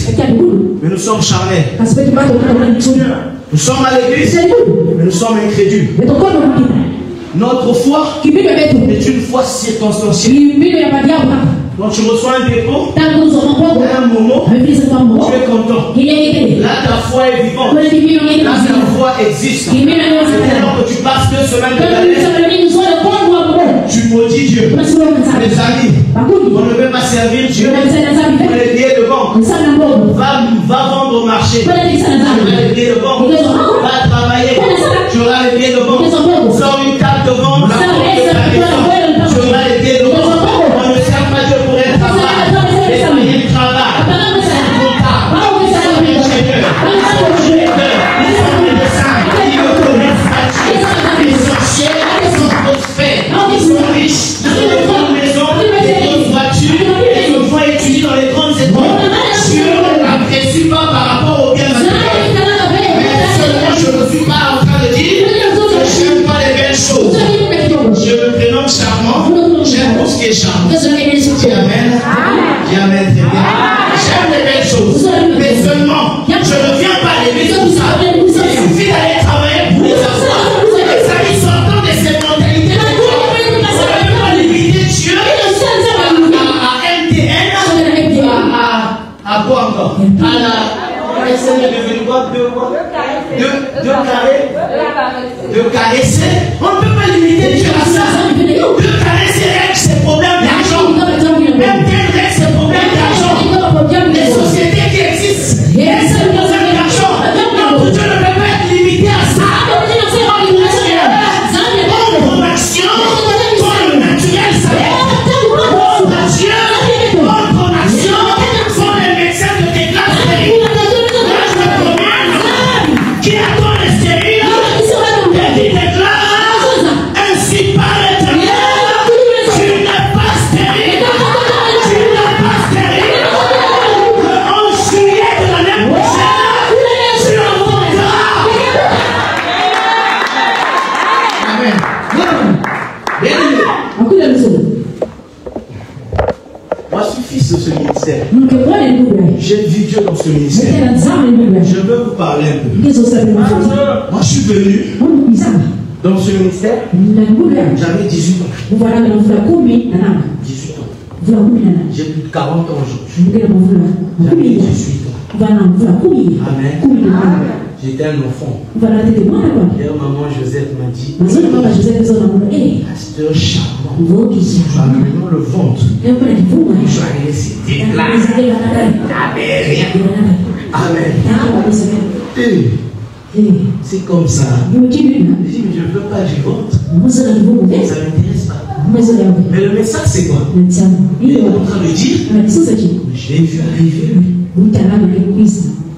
mais nous sommes charnels. Nous sommes à l'église, mais nous sommes incrédules. Notre foi est une foi circonstancielle. Quand tu reçois un dépôt, à un moment, tu es content. Là, ta foi est vivante. Là, ta foi existe. Maintenant que tu passes 2 semaines de galère, tu maudis Dieu. Les amis, on ne peut pas servir Dieu pour les billets de banque. Va vendre au marché. Tu auras les billets de banque. Va travailler. Tu auras les billets de banque. Sors une carte de vente. Tu auras les billets de banque. On ne sert pas Dieu pour être travail. Les amis travaillent. Ils sont comptables. Ils sont ingénieurs. Ils sont directeurs. Ils sont médecins. Ils ne connaissent pas Dieu. Ils sont chers. Ils sont prospères. Ils sont riches. Ils ont de grandes maisons, des grosses voitures. Ils se font étudier dans les grandes écoles. Dieu ne l'apprécie pas par rapport au bien matériel. Mais seulement je ne suis pas en train de dire que je n'aime pas les belles choses. Je me prénomme charmant. J'aime tout ce qui est charmant. Dis amen. Dis amen, très bien. J'aime les belles choses. Mais seulement, je ne viens pas aimer tout ça. Il suffit d'aller travailler pour les avoir. Les amis sortant de ces mentalités de quoi? On ne peut pas limiter Dieu à MTN, à quoi encore? À la SN est devenu quoi? De caresser. On ne peut pas limiter Dieu à ça. De caresser règle ses problèmes d'argent. MTN règle ses problèmes d'argent. Les sociétés qui existent règlent ses problèmes d'argent. Donc Dieu ne peut pas être limité à ça. Prendre l'action quand le naturel s'arrête. Prendre l'action prendre l'action quand les médecins de tes classes stériles. Là, je me promène. Qui attend les stériles? Et qui déclare ainsi par l'Éternel, tu n'es pas stérile. Tu n'es pas stérile. Le 11 juillet de l'année prochaine, tu enfanteras. Amen. Bien-aimé. Moi, je suis fils de ce ministère. J'ai vu Dieu dans ce ministère. Je veux vous parler un peu. Moi, je suis venu dans ce ministère. J'avais 18 ans. 18 ans. J'ai plus de 40 ans aujourd'hui. J'avais 18 ans. Amen. J'étais un enfant. D'ailleurs, maman Joseph m'a dit, pasteur charmant, tu as maintenant le ventre. Tu as laissé déclarer. Amen. Amen. C'est comme ça. Je dis, mais je ne veux pas du ventre. Ça ne m'intéresse pas. Mais le message, c'est quoi? Il est en train de dire, je l'ai vu arriver.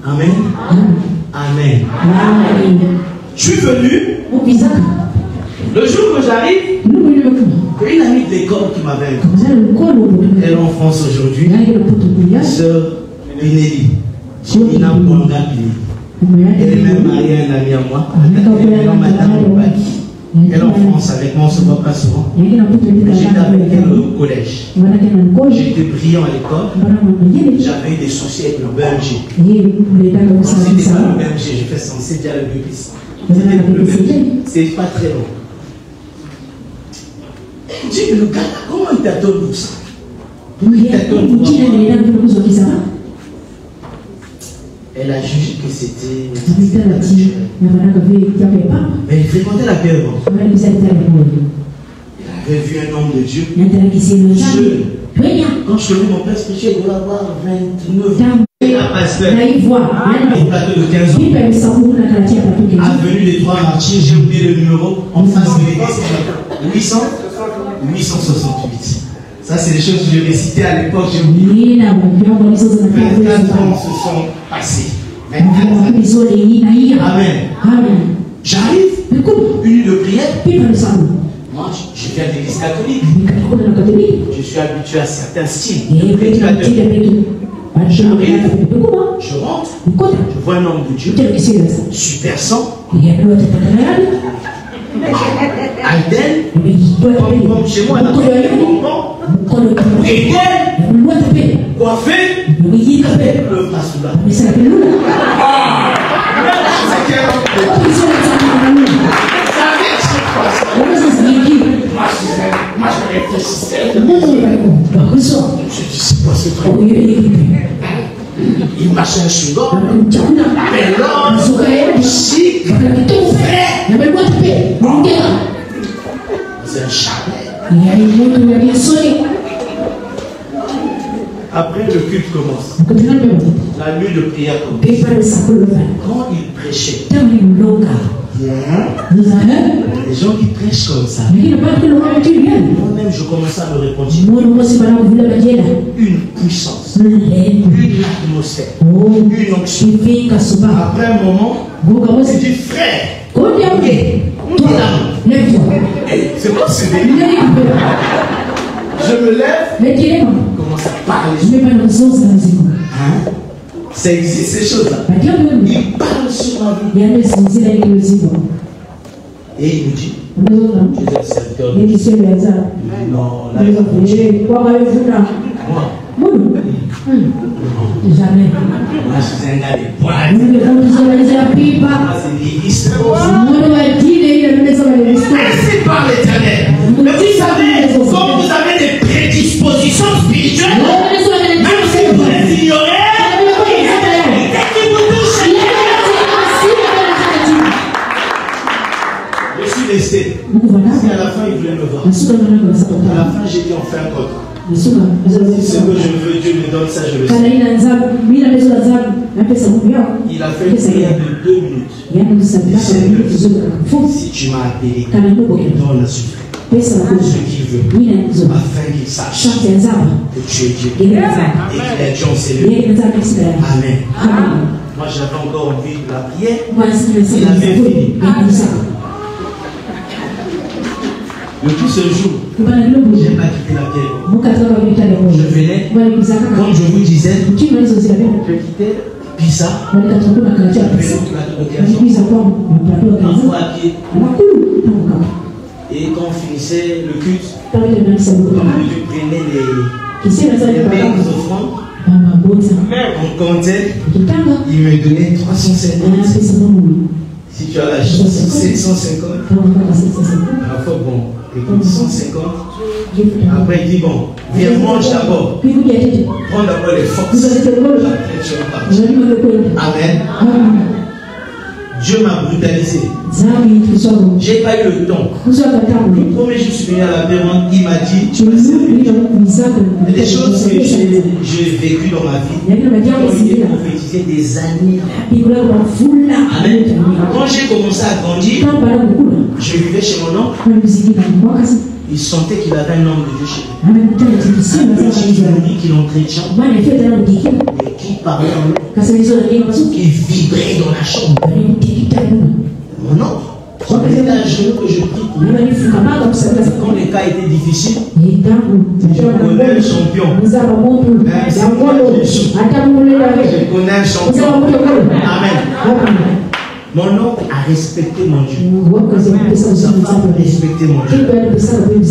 Amen. Amen. Je suis venu. Le jour que j'arrive, une amie de l'école qui m'avait invité. Elle est en France aujourd'hui. Sœur Pinelli. Nina Mwanga Pinelli. Elle est même mariée à un ami à moi. Elle est madame Obaki. Elle est en France avec moi, on ne se voit pas souvent. J'étais avec elle au collège. J'étais brillant à l'école. J'avais eu des soucis avec le BMG. C'était pas le BMG, j'ai fait censé dire le BPC. C'était le BMG. C'est pas très long. Je dis, mais le gars, comment il t'attend pour ça? Il t'attend pour ça. Elle a jugé que c'était. Mais il fréquentait la paix. Elle avait vu un homme de Dieu. Quand je connais mon père spirituel, il doit avoir 29 ans. Il a passé au plateau de 15 ans. Avenue des Trois Martyrs, j'ai oublié le numéro, en face de l'église. 868. Ça, c'est les choses que je vais citer à l'époque, j'ai oublié. 24 ans se sont passés. 24 ans. Amen. J'arrive, une nuit de prière. Moi, je viens de l'église catholique. Je suis habitué à certains styles. J'arrive, je rentre, je vois un homme de Dieu, super sang, Alden, comme chez moi, coiffé, le bras sous la. Moi, je réfléchissais. Je ce truc. Il marche un chewing-gum. Mais l'homme, chic, frais. C'est un chalet. Après, le culte commence. La nuit de prière commence. Quand il prêchait, les gens qui prêchent comme ça, moi-même je commençais à me répondre. Une puissance, une atmosphère, une onction. Après un moment, il dit frère, c'est quoi ce délire? Je me lève, commence à parler. Hein? Ça existe ces choses-là. Il parle sur ma vie. Et il me dit, tu es un serviteur de Dieu. Non, là, moi, jamais. Moi, je suis un gars de poids. Moi, c'est des histoires. Merci par l'Éternel. Mais vous savez, quand vous avez des prédispositions spirituelles, même si vous les ignorez, je suis resté. Si à la fin il voulait me voir, à la fin j'ai dit on fait un code. Si ce que je veux, Dieu me donne ça, je le sais. Il a fait une prière de 2 minutes. Si tu m'as appelé, donne la suite. Ce qu'il veut, afin qu'il sache que tu es Dieu et qu'il est Dieu en cellule. Amen. Moi j'avais encore envie de la prière. Il avait fini. Depuis ce jour, je n'ai pas quitté la pierre. Je venais, comme je vous disais, je quittais Pisa, je venais parfois à pied. Et quand on finissait le culte, je prenais les mains offrandes, on comptait, il me donnait 350. Si tu as la chance, 750. Parfois, bon, écoute, 150. Après, il dit, bon, viens, mange d'abord. Prends d'abord les forces. Après, tu vas partir. Amen. Dieu m'a brutalisé. J'ai pas eu le temps. Le premier jour, je suis venu à la Péronne, il m'a dit, tu vas servir. Des choses que j'ai vécues dans ma vie, ont été prophétisées des années. Amen. Quand j'ai commencé à grandir, je vivais chez mon oncle. Il sentait qu'il avait un homme de Dieu chez lui. Un petit ami qui l'entretient, et qui parlait en lui, qui vibrait dans la chambre. Mon oncle, je me mettais à genoux que je prie pour lui. Quand les cas étaient difficiles, je connais un champion. Je connais un champion. Amen. Mon oncle a respecté mon Dieu. Sa femme a respecté mon Dieu.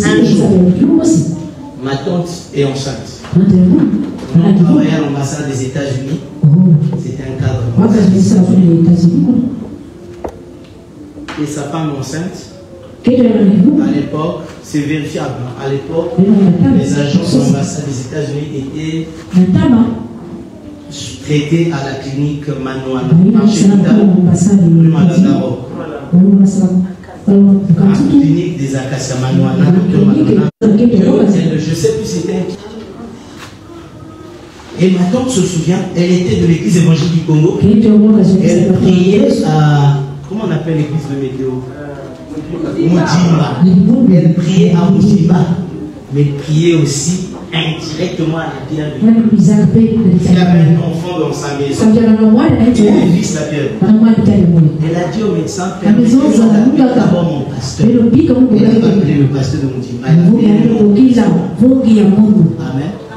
Un jour, ma tante est enceinte. On travaillait à l'ambassade des États-Unis. C'était un cadre. Et sa femme enceinte, à l'époque, c'est vérifiable. À l'époque, les agents de l'ambassade des États-Unis étaient traités à la clinique Manoana, la clinique des Acacias Manoana, je sais plus c'était un. Et ma tante se souvient, elle était de l'église évangélique du Congo. Elle priait à. Comment on appelle l'église de Météo? Moudimba. Elle priait à Moudimba, mais priait aussi indirectement à la pierre de Dieu. Il y avait un enfant dans sa maison. Il vit la pierre. Elle a dit au médecin, permettez-moi d'abord mon pasteur. Elle n'a pas appelé le pasteur de Moudimba. Elle a appelé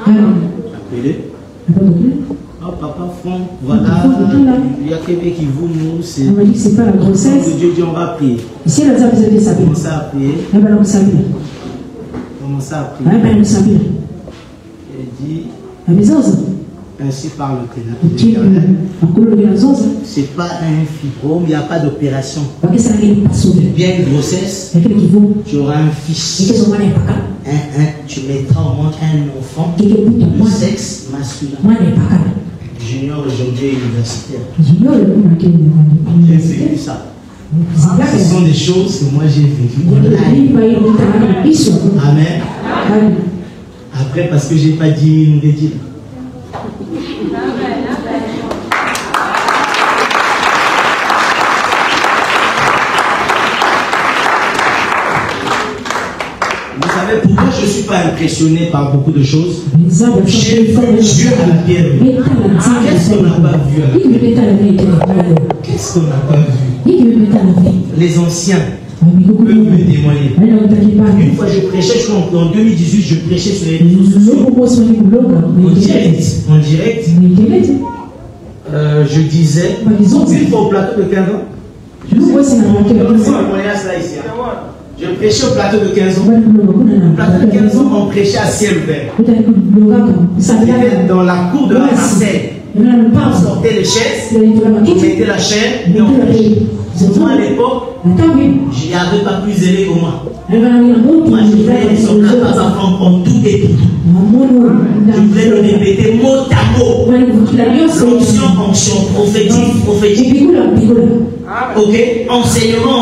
Amen. Appelez. Oh papa Franck, voilà, il y a quelqu'un qui vous nous, c'est pas la grossesse. Dieu dit on va prier. Si elle a besoin de sa vie, commence à prier. Elle va l'observer. Commence à prier. Elle va l'observer. Elle dit, Ainsi parle l'Éternel. C'est pas un fibrome, il n'y a pas d'opération. Bien une grossesse, tu auras un fils. Tu mettras au monde un enfant de sexe masculin. Junior aujourd'hui universitaire. J'ai vécu ça. Ce sont des choses que moi j'ai vécues. Amen. Après, parce que j'ai pas dit une dédile. Vous savez pourquoi je ne suis pas impressionné par beaucoup de choses? J'ai vu Dieu à la pierre. Qu'est-ce qu'on n'a pas vu à la pierre? Qu'est-ce qu'on n'a pas vu? Les anciens peuvent me témoigner. Une fois je prêchais, je crois en 2018, je prêchais sur les réseaux sociaux. En direct. Je disais, une fois au plateau de 15 ans. Je prêchais au plateau de 15 ans. Au plateau de 15 ans, on prêchait à ciel ouvert. C'était dans la cour de la Marseille. On sortait les chaises, on mettait la chaîne et on prêchait. Moi à l'époque, je n'avais pas plus aimé que moi. Moi je voulais son papa en tout et tout. Je voulais le répéter mot à mot. Onction, prophétique. Ok, enseignement.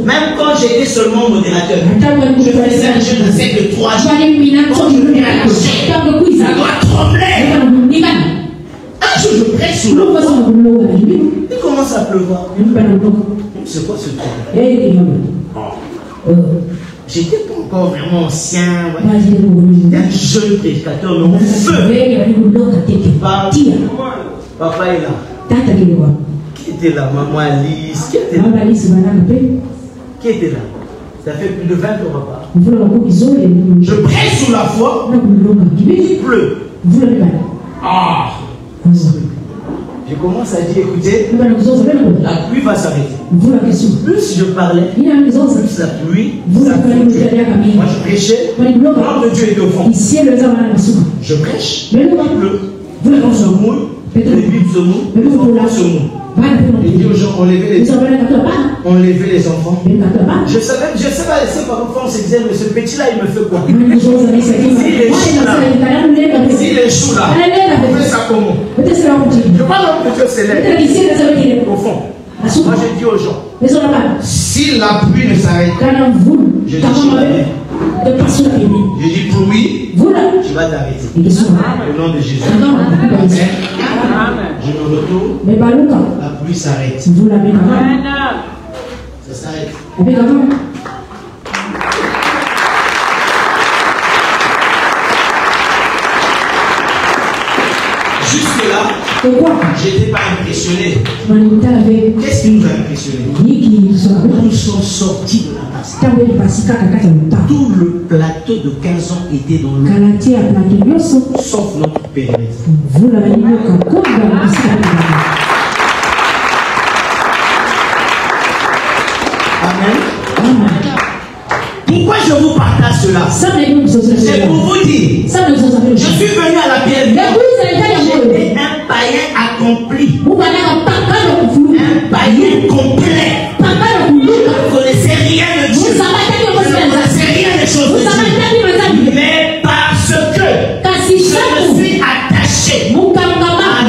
Même quand j'étais seulement modérateur, je faisais un jeûne sec de 3 jours. Quand je venais à la chaîne, ça doit trembler. Un jour je prêche sous l'eau. Il commence à pleuvoir. C'est quoi ce truc? J'étais pas encore vraiment ancien. J'étais un jeune prédicateur, mais au feu. Papa est là. Qui était là? Maman Alice. Qui était là? Qui était là? Ça fait plus de 20 ans, papa. Je prêche sous la foi. Il pleut. Ah! Je commence à dire, écoutez, la pluie va s'arrêter. Plus je parlais, plus la pluie s'arrêtait. Moi je prêchais, l'ange de Dieu était au fond. Je prêche, il pleut. On se mouille, les bibles se mouillent, les enfants se mouillent. Et dit aux gens, on levait les enfants. Je savais pas pourquoi on se disait, mais ce petit-là, il me fait quoi? S'il échoue là, on fait ça comment? Je parle de Dieu célèbre. Au fond, moi je dis aux gens, si la pluie ne s'arrête pas, je dis je dis pluie, tu vas t'arrêter. Au nom de Jésus. Je me retourne, la pluie s'arrête. Ça s'arrête. Jusque-là, j'étais pas impressionné. Qu'est-ce qui nous a impressionné? Nous sommes sortis de la Pascal. Tout le plateau de 15 ans était dans l'eau. Sauf notre périmètre. Amen. Pourquoi je vous partage cela? C'est pour vous dire, je suis venu à la bienvenue. J'étais un païen accompli. Un païen complet. Je ne connaissais rien de Dieu. Je ne connaissais rien des choses de Dieu. Mais parce que je me suis attaché à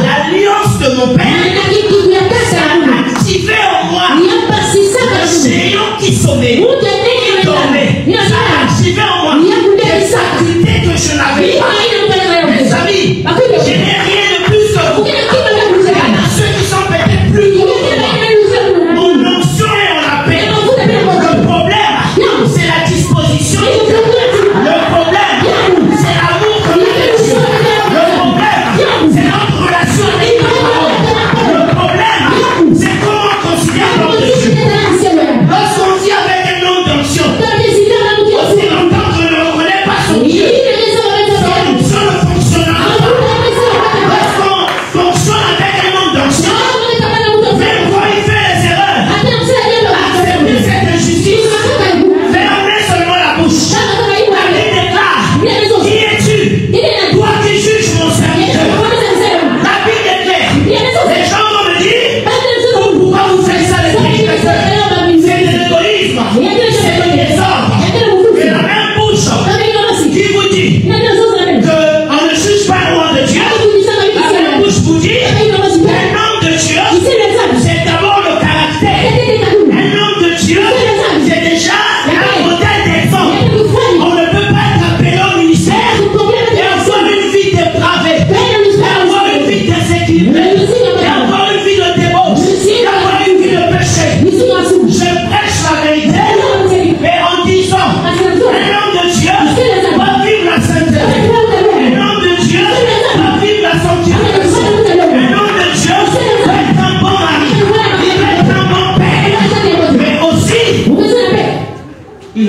l'alliance de mon Père, ça a activé en moi le géant qui sommeille. Ça a activé en moi des activités que je n'avais pas. Mes amis, je n'ai rien de plus que vous. Il y en a ceux qui sont peut-être plus gros que moi. Mon onction est en la paix. Le problème, c'est la disposition. Le problème, c'est l'amour que l'on a de Dieu. Le problème, c'est notre relation avec Dieu. Le problème, c'est comment on considère l'homme de Dieu. Lorsqu'on dit avec un homme d'onction, aussi longtemps que je ne reconnais pas son Dieu, son onction ne fonctionnera pas. Lorsqu'on fonctionne avec un homme d'onction, même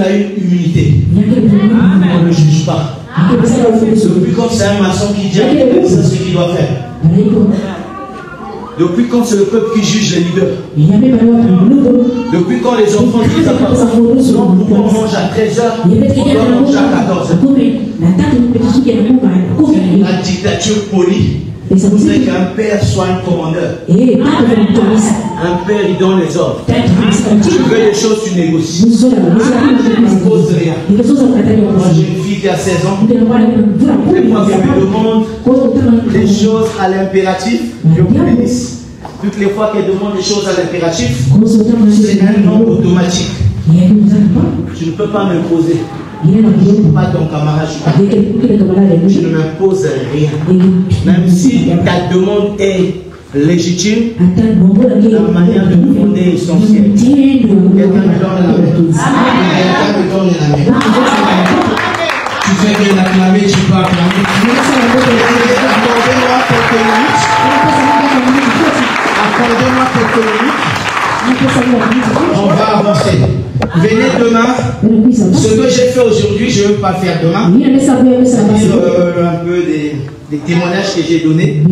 a une immunité. On ne le juge pas. Depuis quand c'est un maçon qui dit c'est ce qu'il doit faire. Depuis quand c'est le peuple qui juge les leaders. Depuis quand les enfants disent à papa, non, pourquoi on mange à 13h, on doit manger à 14h. La dictature polie. Vous savez qu'un père soit un commandeur. Un père, il donne les ordres. Tu veux des choses, tu négocies. Tu ne poses rien. Moi, j'ai une fille qui a 16 ans. Et moi, qui me demande des choses à l'impératif, je vous bénisse. Toutes les fois qu'elle demande des choses à l'impératif, c'est un nom automatique. Tu ne peux pas m'imposer. Je ne suis pas ton camarade, je ne m'impose rien. Même si ta demande est légitime, la manière de demander est essentielle. Quelqu'un me donne la main. Quelqu'un me donne la main. Tu fais bien acclamer, tu peux acclamer. Accordez-moi quelques minutes. Accordez-moi quelques minutes. On va avancer. Venez demain. Ce que j'ai fait aujourd'hui, je ne veux pas faire demain. Un peu des témoignages que j'ai donnés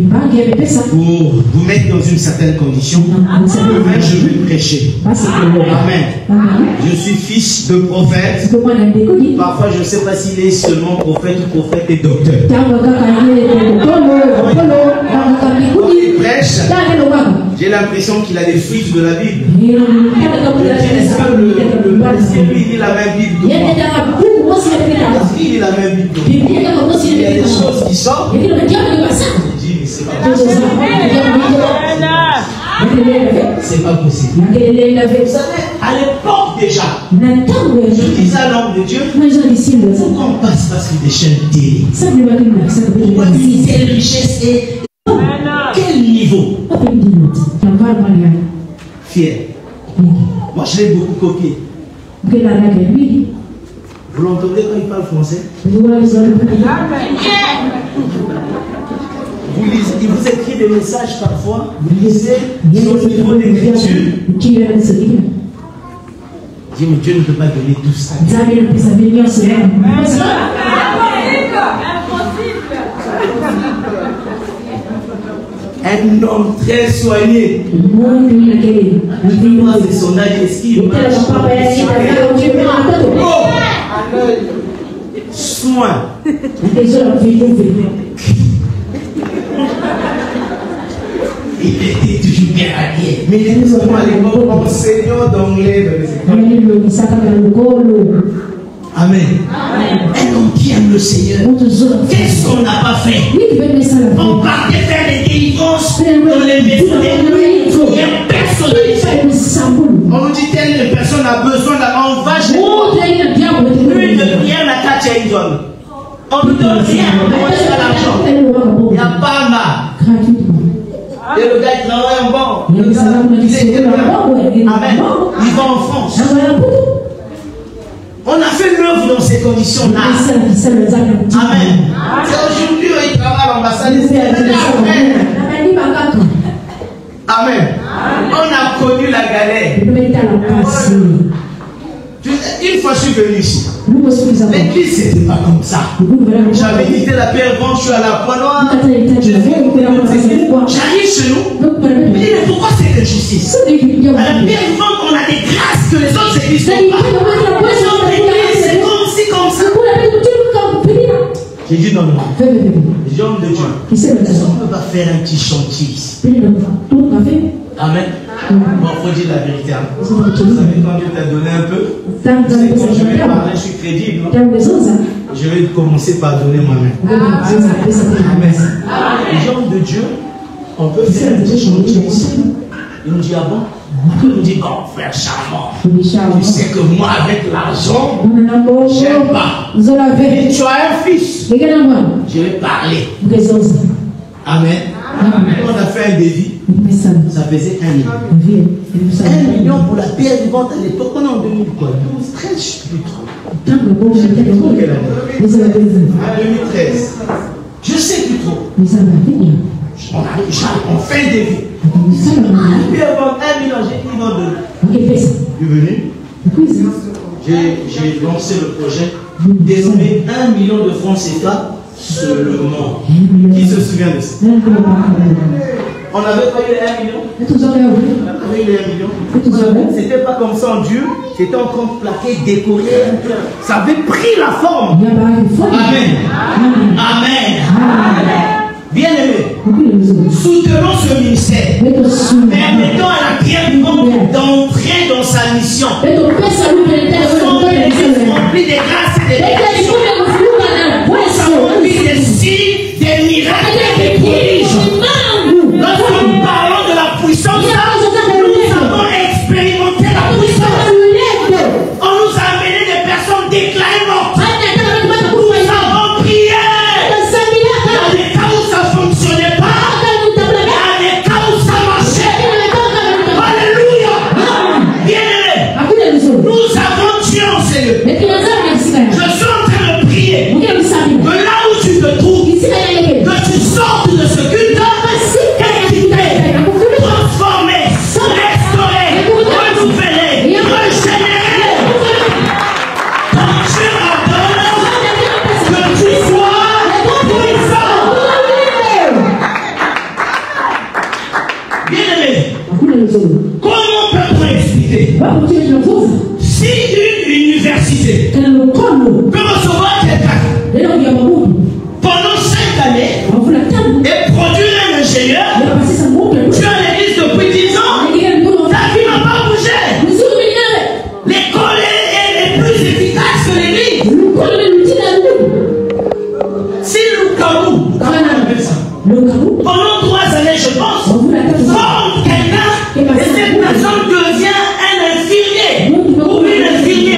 pour vous mettre dans une certaine condition. Demain, je vais prêcher. Amen. Je suis fils de prophète. Parfois, je ne sais pas s'il est seulement prophète ou prophète et docteur. Quand il prêche, j'ai l'impression qu'il a des fuites de la Bible. Est-ce que lui lit la même Bible que moi? Est-ce qu'il lit la même Bible que moi? Il y a des choses qui sortent. Je dis, mais c'est pas possible. C'est pas possible. Vous savez, à l'époque déjà, je disais à l'homme de Dieu, pourquoi on passe parce que des chaînes télé? Pourquoi une telle richesse et quel niveau? Fier. Moi, je l'ai beaucoup copié. Vous l'entendez quand il parle français? Il vous écrit des messages parfois. Vous lisez son niveau d'écriture. Dis, mais Dieu ne peut pas donner tout ça. Un homme très soigné. Dis-moi, c'est son âge, est-ce qu'il marche? Soin. Il était toujours bien habillé. Mais il était à l'époque enseignant d'anglais dans les écoles. Amen. Un homme qui aime le Seigneur. Qu'est-ce qu'on n'a pas fait? On partait faire des délivrances dans les maisons des nuits. Il n'y a personne. On nous dit telle personne a besoin d'avoir un vache. Lui de prière n'a qu'à tirer une zone. On ne donne rien. On ne pas l'argent. Il n'y a pas mal. Et le gars il travaille en banque. Il était là. Amen. Il va en France. On a fait l'œuvre dans ces conditions-là. Amen. C'est aujourd'hui il travaille à l'ambassade. Amen. On a connu la galère. Une fois je suis venu ici. L'église c'était pas comme ça. J'avais quitté la pierre vente, je suis à la Croix Noire. J'arrive chez nous. Mais pourquoi c'est injustice? À la pierre vente, on a des grâces que les autres églises n'ont pas. C'est comme si, comme ça. J'ai dit non, non. Les hommes de Dieu. On ne peut pas faire un petit chantier ici. Amen. Bon, il faut dire la vérité. Vous savez, quand Dieu t'a donné un peu, quand je vais parler, je suis crédible. Je vais commencer par donner moi-même. Amen. Les hommes de Dieu, on peut faire un petit chantier ici. Il nous dit, ah bon? Il nous dit, bon, frère charmant, tu sais que moi, avec l'argent, j'aime pas. Et tu as un fils. Je vais parler. Amen. On a fait un devis. Ça faisait 1 million. 1 million pour la pierre vivante à l'époque. On est en 2012, 13, je ne sais plus trop. Je ne sais plus trop quelle année. 2013. Je ne sais plus trop. On fait un devis. La pierre vivante 1 million, j'ai dit non de. Je suis venu. J'ai j'ai lancé le projet. Désormais, 1 million de francs CFA seulement. Qui se souvient de ça? On n'avait pas eu les 1 million. On avait eu les 1 million. C'était pas comme ça en Dieu. C'était en train de plaquer, décorer. Ça avait pris la forme. Amen. Amen. Bien aimé, soutenons ce ministère. Permettons à la prière du monde d'entrer dans sa mission. Son église remplie de grâces et de bénédictions. Remplie des signes, des miracles et des prodiges. Lorsque nous parlons de la puissance, nous avons expérimenté la puissance. On nous a amené des personnes déclarées mortes. Nous avons prié. Il y a des cas où ça ne fonctionnait pas. Il y a des cas où ça marchait. Alléluia. Bien-aimés, nous avons Dieu en ces lieux. Je suis en train de prier. Que là où tu te trouves, que tu sortes de ce culte et qu'il t'ait transformé, restauré, renouvelé, régénéré. Quand Dieu ordonne que tu sois puissant. Bien-aimé, comment peut-on expliquer si une université peut recevoir quelqu'un pendant 5 années et produire un ingénieur, tu as l'église depuis 10 ans, ta vie n'a pas bougé. L'école est plus efficace que l'église. Si Lukaku, pendant 3 années, je pense, forme quelqu'un et cette personne devient un infirmier ou une infirmière.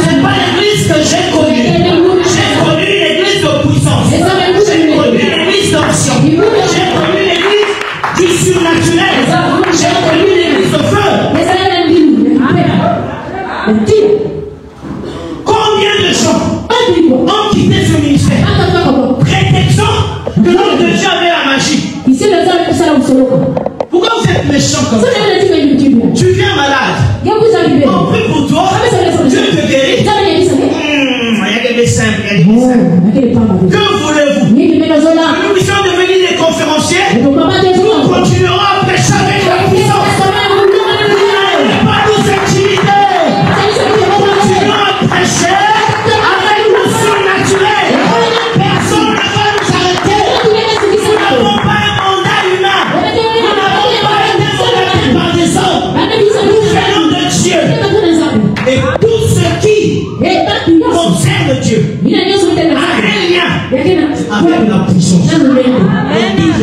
C'est pas l'église que j'ai connue. J'ai connu l'église de puissance. J'ai connu l'église d'onction. J'ai connu l'église du surnaturel. J'ai connu l'église de feu. Combien de gens ont quitté ce ministère prétextant que l'homme de Dieu avait la magie? Pourquoi vous êtes méchant comme ça? Tu viens malade. On prie pour toi. Dieu te guérit. Il y a des médecins. Que voulez-vous? Nous puissions devenir des conférenciers. Nous continuerons à prêcher avec la puissance. Ne pas nous intimider. Continuons à prêcher avec le surnaturel. Personne ne va nous arrêter. Nous n'avons pas un mandat humain. Nous n'avons pas été mandatés par des hommes. Nous venons de Dieu. Et tout ce qui concerne Dieu a un lien avec la puissance. Et toutes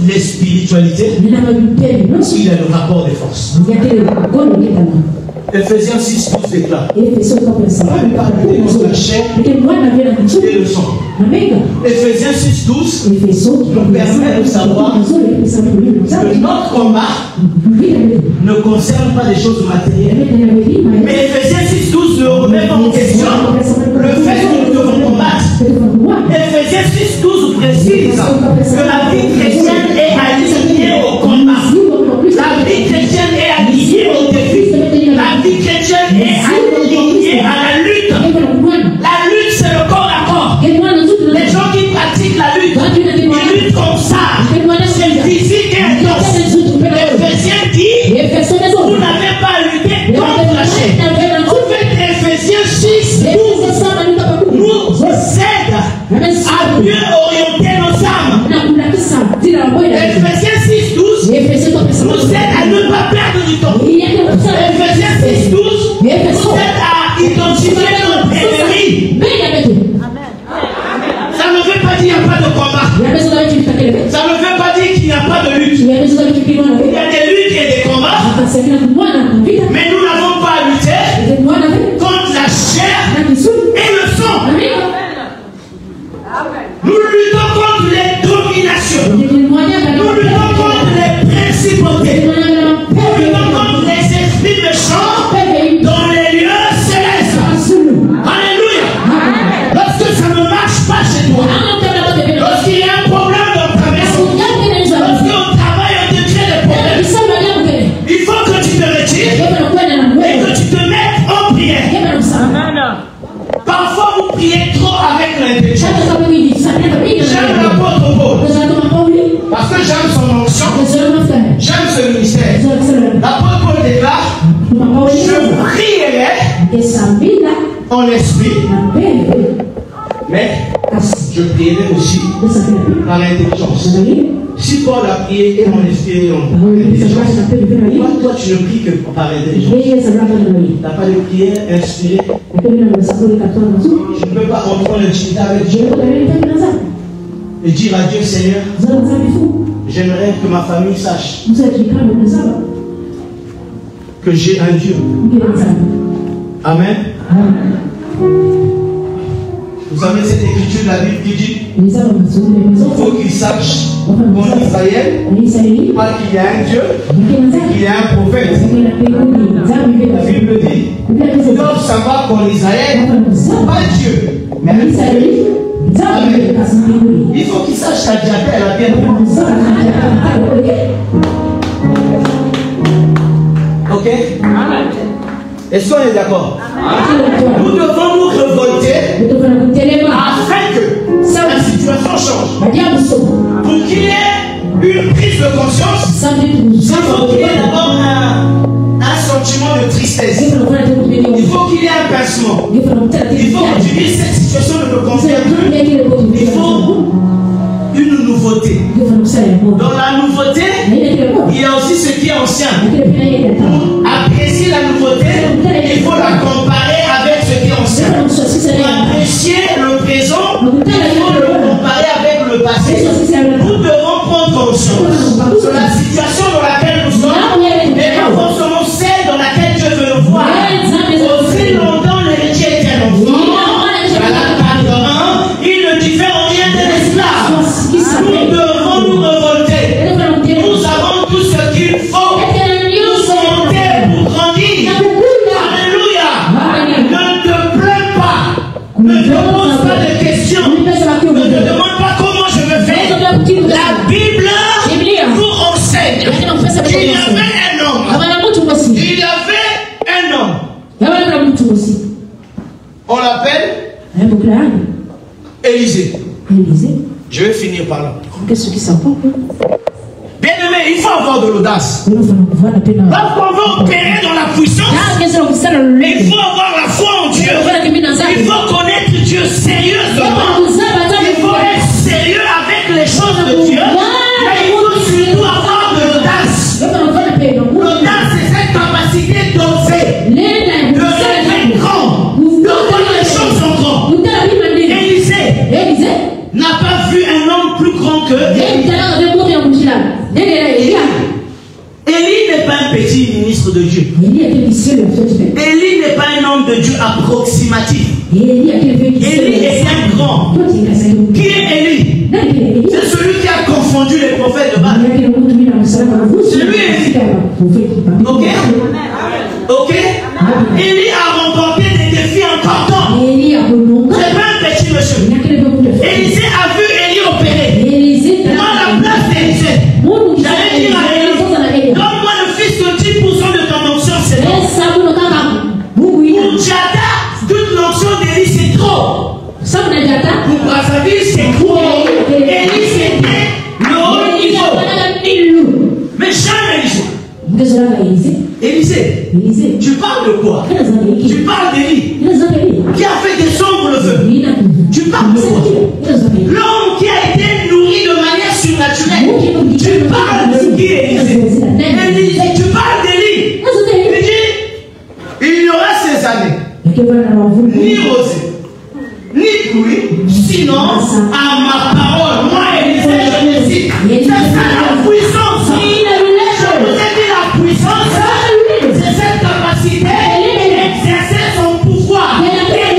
les spiritualités, il y a le rapport des forces. Ephésiens 6, 12 déclare. On ne parle pas de la chair et le sang. Ephésiens 6, 12 nous permet de savoir que notre combat ne concerne pas des choses matérielles. Mais Ephésiens 6, 12 ne remet pas en question le fait que nous devons combattre. Ephésiens 6, 12 précise que la vie chrétienne est alignée au combat. La vie chrétienne est alignée au défi. La vie chrétienne est alignée à la lutte. La lutte, c'est le corps à corps. Les gens qui pratiquent la lutte, ils luttent comme ça. C'est physique et intense. Ephésiens dit, vous n'avez pas à lutter contre la chair. En fait, Ephésiens 6, 12 nous aide à mieux orienter nos âmes. Ephésiens 6, 12 nous aide à ne pas perdre du temps. Ephésiens 6, 12 nous aide à identifier notre ennemi. Ça ne veut pas dire qu'il n'y a pas de combat. Ça ne veut pas dire qu'il n'y a pas de lutte. Il y a des luttes et des combats. Mais nous n'avons pas à lutter contre la chair et le sang. Nous luttons contre les dominations. Nous luttons contre les principautés. Nous luttons contre les esprits méchants dans les lieux célestes. Alléluia. Lorsque ça ne marche pas chez toi, lorsqu'il y a un problème dans ta maison, lorsqu'au travail on te crée des problèmes, il faut que tu te retires. je prierai en esprit, mais je prierai aussi dans l'intelligence. Si Paul a prié et en esprit et en intelligence, pourquoi toi tu ne pries que par l'intelligence? Tu n'as pas de prière inspirée. Je ne peux pas entrer en intimité avec Dieu et dire à Dieu, Seigneur, j'aimerais que ma famille sache que j'ai un Dieu. Amen. Vous savez cette écriture de la Bible qui dit il faut qu'ils sachent qu'en Israël, pas qu'il y a un Dieu, qu'il y a un prophète. La Bible dit ils doivent savoir qu'en Israël, pas Dieu, mais un Dieu. Amen. Il faut qu'ils sachent qu'Adjatel a bien. Ok? Est-ce qu'on est d'accord? Nous devons nous révolter afin que la situation change. Pour qu'il y ait une prise de conscience, il faut qu'il y ait d'abord un sentiment de tristesse. Il faut qu'il y ait un pincement. Il faut que tu dises cette situation ne me convient plus. Il faut une nouveauté. Dans la nouveauté, il y a aussi ce qui est ancien. Pour apprécier la nouveauté, il faut la comparer avec ce qui est ancien. Pour apprécier le présent, il faut le comparer avec le passé. Nous devons prendre conscience de la situation dans laquelle nous sommes et non forcément celle dans laquelle Dieu veut nous voir. Aussi longtemps l'héritier était l'enfant, il ne diffère en rien de l'esclave. Nous devons nous révolter. Nous avons tout ce qu'il faut. Nous sommes montés pour grandir. Alléluia. Ne te plains pas. Ne te pose pas de questions. Ne te demande pas comment je me fais. La Bible nous enseigne qu'il y avait un homme. Il y avait un homme. On l'appelle Élisée. Je vais finir par là. Bien aimé, il faut avoir de l'audace. Lorsqu'on veut opérer dans la puissance, il faut avoir la foi en Dieu. Il faut connaître Dieu sérieusement. Il faut être sérieux avec les choses de Dieu. Mais il faut surtout avoir de l'audace. L'audace, c'est cette capacité d'oser, de rêver grand, de voir les choses en grand. Élisée n'a pas vu un homme plus grand que Élie n'est pas un petit ministre de Dieu. Élie n'est pas un homme de Dieu approximatif. Élie est un grand. Qui est Élie? C'est celui qui a confondu les prophètes de Baal. C'est lui Élie. Ok? Ok? Élie a remporté des défis importants. C'est pas un petit monsieur. Élisée a vu Élie opérer. Moi, la place d'Élisée, j'allais dire à Élie, donne-moi le fils de 10% de ton onction, c'est trop. Pour Djada, toute l'onction d'Élie, c'est trop. Pour Brazzaville, c'est trop. Élie, c'était le haut niveau. Mais jamais Élisée, tu parles de quoi? Tu parles d'Élie qui a fait des sombres vœux. Tu parles de quoi? L'homme qui a été nourri de manière surnaturelle. Tu parles de qui, Élisée? Tu parles d'Élie. Il dit, il y aura ces années, ni rosée, ni pluie, sinon à ma parole. Moi, Élisée, je décide. C'est ça la puissance. Je vous ai dit la puissance, c'est cette capacité d'exercer son pouvoir et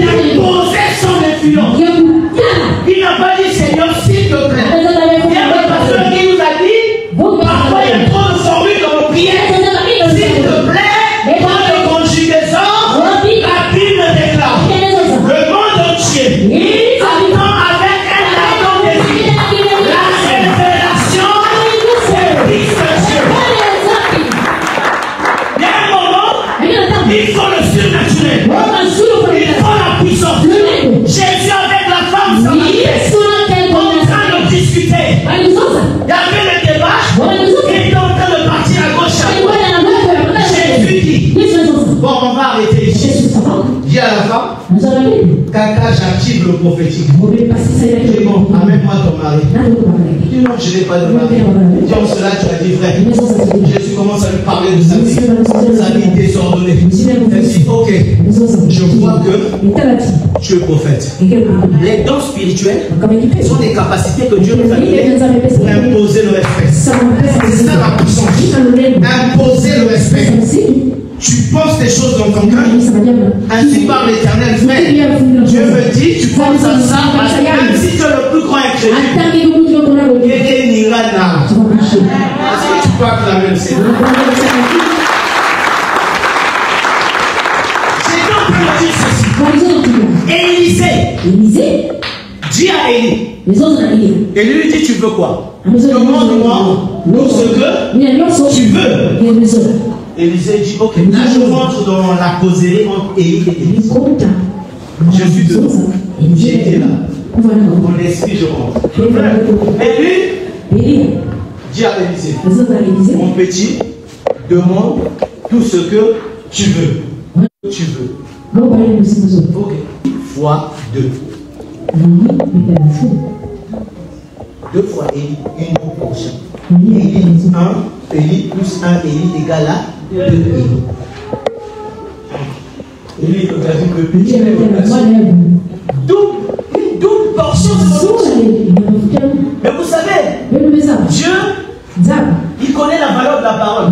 d'imposer son influence. Il n'a pas dit Seigneur, s'il te plaît. Il y a un pasteur qui nous a dit parfois il y a trop de formules dans nos prières. S'il te plaît, dans les conjugaisons, la Bible déclare le monde entier attend avec un ardent désir la révélation de Kaka, j'active le prophétique. Amène-moi ton mari. Dis non, je n'ai pas de mari. Dis en cela, tu as dit vrai. Jésus commence à lui parler de sa vie désordonnée. Elle dit, ok, je vois que tu es prophète. Les dons spirituels sont des capacités que Dieu nous a données pour imposer le respect. C'est ça la puissance. Imposer le respect. Tu penses des choses dans ton cœur, ainsi par l'Éternel, frère. Dieu me dit, tu penses à ça, même si tu es le plus grand incrédule. Est-ce que tu peux acclamer le Seigneur? J'étais en train de dire ceci. Élisée dit à Élie. Et lui dit, tu veux quoi? Demande-moi tout ce que tu veux. Élisée dit, ok, là je rentre dans la causerie entre Élie et Élisée. Je suis dedans. J'étais là. Mon esprit, je rentre. Et lui dit à Élisée, mon petit, demande tout ce que tu veux. Tu veux. Ok. Fois 2. 2 fois Élie, une proportion. Élie 1, Élie plus 1, Élie égale à 2 Élie. Élie, tu as vu le petit. Une double portion de mais vous savez, Dieu, il connaît la valeur de la parole.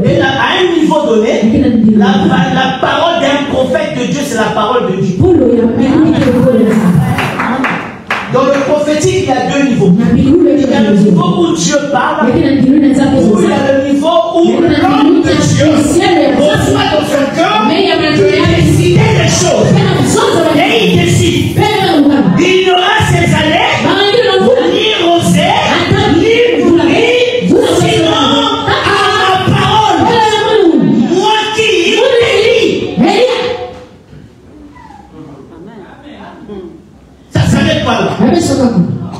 Et là, à un niveau donné, la parole d'un prophète de Dieu, c'est la parole de Dieu. Dans le prophétique, il y a 2 niveaux. Il y a le niveau où Dieu parle, ou il y a le niveau où l'homme de Dieu reçoit dans son cœur de décider des choses. Et il décide. Il aura ses années pour ni roser, ni brûler, sinon à ma parole. Moi qui Élie. Ça s'arrête pas là.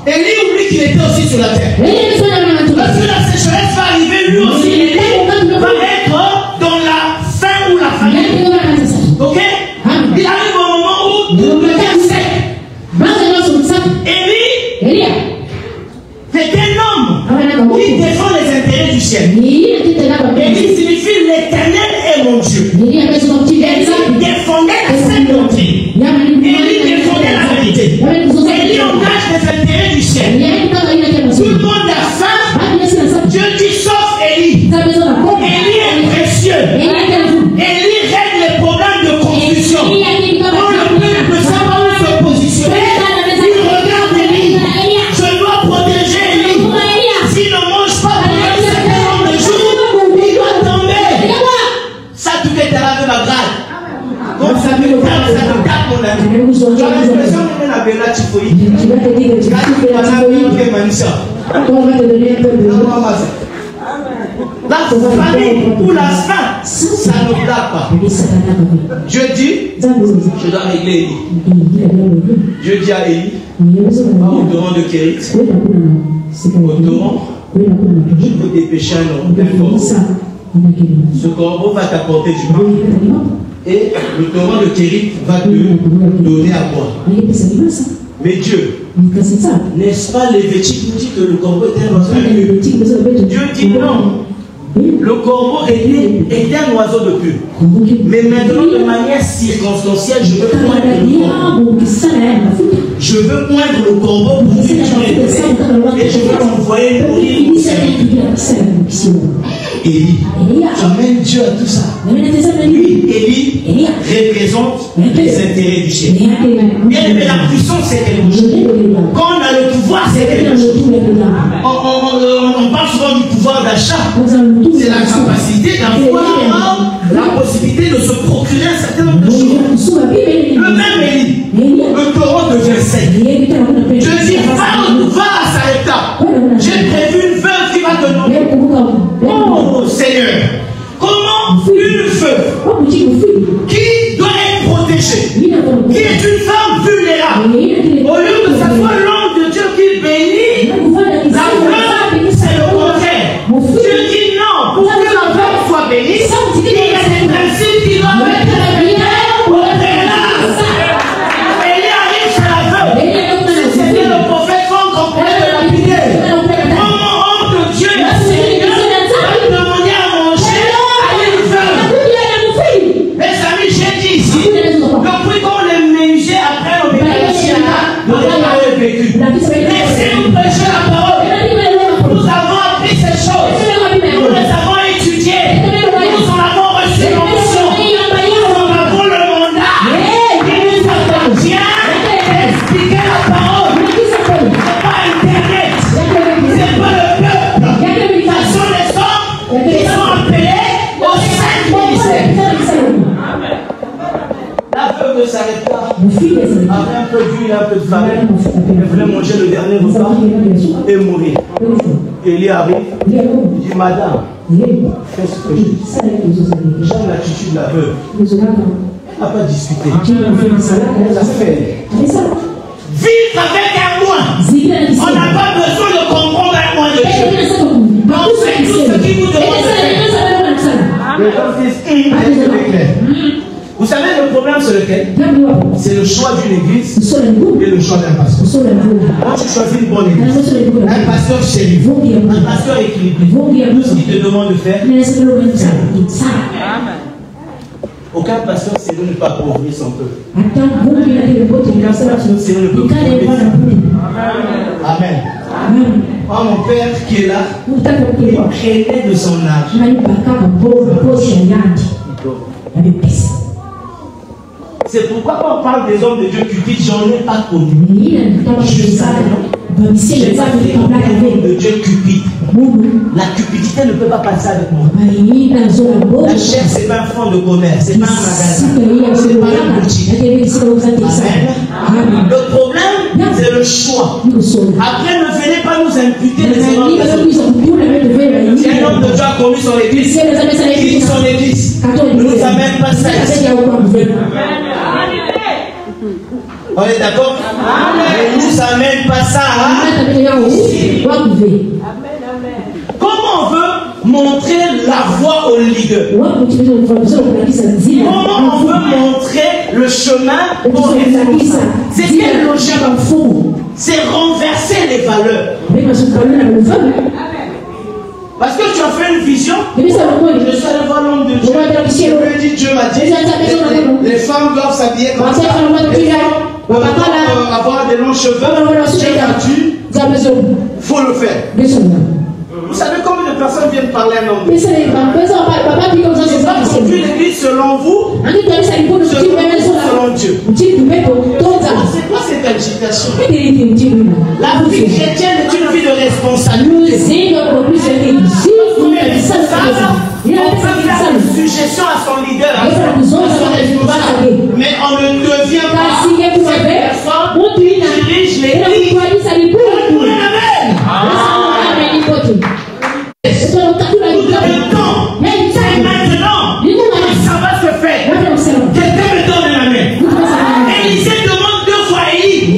Élie oublie qu'il était aussi sur la terre. Parce que la sécheresse va arriver, lui aussi, Élie va être dans la faim ou la famine. Ok? Il arrive au moment où tout le terre sec. Élie c'est un homme qui défend les intérêts du ciel. Élie signifie l'éternel est mon Dieu. Élie défendait la sainte doctrine. Élie défendait la vérité. Élie engage les intérêts du ciel. Tout le monde a faim. Dieu dit sauf Élie. Élie est précieux. Élie règle les problèmes de confusion. Quand le peuple ne sait pas où se positionner, il regarde Élie. Je dois protéger Élie. S'il ne mange pas pendant un certain nombre de jours, il doit tomber. Ça, tout est à la de la grade. Comme ça me tape mon ami. Tu as l'impression que la bella typhoïde. La famille ou la faim, ça ne blague pas. Dieu dit, je dois régler Élie. Dieu dit à Élie, va au torrent de Kérit. Au torrent, je peux dépêcher un homme, un corbeau. Ce corbeau va t'apporter du pain. Et le torrent de Kérit va te donner à boire. Mais Dieu, n'est-ce pas Lévitique nous dit que le corbeau est un oiseau de Dieu dit non. Le corbeau est un oiseau de pur. Mais maintenant, de manière circonstancielle, je veux poindre le corbeau. Je veux poindre le corbeau pour tuer et je veux t'envoyer nourrir mon serviteur. Élie, tu amènes Dieu à tout ça. Oui, Élie représente les intérêts du ciel. Bien aimé, la puissance c'est quelque chose. Quand on a le pouvoir, c'est quelque chose. On parle souvent du pouvoir d'achat. C'est la capacité d'avoir la possibilité de se procurer un certain nombre de choses. Le même Élie, le taureau devient sec. Je dis, va à Sarepta. J'ai prévu une veuve qui va te nommer. Oh Seigneur, comment une veuve qui doit être protégée, qui est une femme vulnérable, au lieu que ça soit l'homme de Dieu qui bénit, la veuve, c'est le contraire. Dieu dit non, pour que la veuve soit bénie, il y a des principes qui doivent être respectés au préalable. qui sont appelés au sein ministère. La veuve ne s'arrête pas. Après un peu d'huile, un peu de farine, elle voulait manger le dernier repas et mourir. Et il arrive, il dit, madame, fais ce que je dis. J'aime l'attitude de la veuve. Elle n'a pas discuté. Elle a fait. Vivre avec un moine. On n'a pas besoin de comprendre un moine de Dieu. On fait tout ce qu'il vous demande de faire. Les gens disent, vous savez le problème c'est lequel? C'est le choix d'une église et le choix d'un pasteur. Quand tu choisis une bonne église, un pasteur chéri, un pasteur équilibré, tout ce qu'il te demande de faire, aucun pasteur sérieux ne peut appauvrir son peuple. Aucun pasteur sérieux ne peut appauvrir son peuple. Amen. Oh, mon père qui est là, il craignait de son âge. C'est pourquoi quand on parle des hommes de Dieu cupides, j'en ai pas connu. Je savais, j'ai pas fait un homme de Dieu cupide. La cupidité ne peut pas passer avec moi. La chair, c'est pas un fonds de commerce, c'est pas un magasin, c'est pas une boutique. Amen. Le problème, c'est le choix. Après, ne venez pas nous imputer les erreurs des autres. Si un homme de Dieu a commis son église, quitte son église, ne nous amène pas ça ici. On est d'accord? Ne nous amène pas ça ici. Comment on veut montrer la voie au leader? Comment on veut montrer le chemin pour les familles? C'est quelle logique? C'est renverser les valeurs. Parce que tu as fait une vision, je suis allé voir l'homme de Dieu. Je lui ai dit, Dieu m'a dit, les femmes doivent s'habiller comme ça. Les femmes doivent avoir des longs cheveux. Dieu m'a dit, il faut le faire. Vous savez combien de personnes viennent parler à un homme de Dieu? C'est pas construire l'église selon vous, selon Dieu. C'est quoi cette agitation? La vie chrétienne est une vie de responsabilité. On peut faire une suggestion à son leader, à son responsable, mais on ne devient pas cette personne qui dirige l'église. Maintenant, ça va se faire. Quelqu'un me donne la main. Élisée demande 2 fois Élie.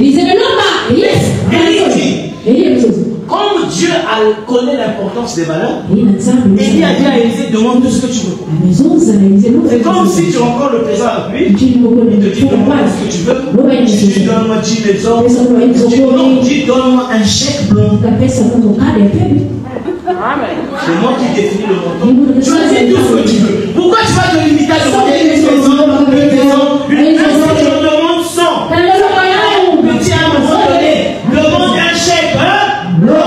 Élie dit, comme Dieu connaît l'importance des valeurs, Élie a dit à Élisée, demande tout ce que tu veux. C'est comme si tu rencontres le président avec lui, il te dit, demande ce que tu veux. Tu dis, donne-moi 10 maisons. Tu dis, donne-moi un chèque blanc. C'est moi qui définis le montant. Choisis tout ce que tu veux. Pourquoi tu vas te limiter à demander une maison, une maison, je demande 100. Petit à un moment donné, demande un chèque, hein? Non.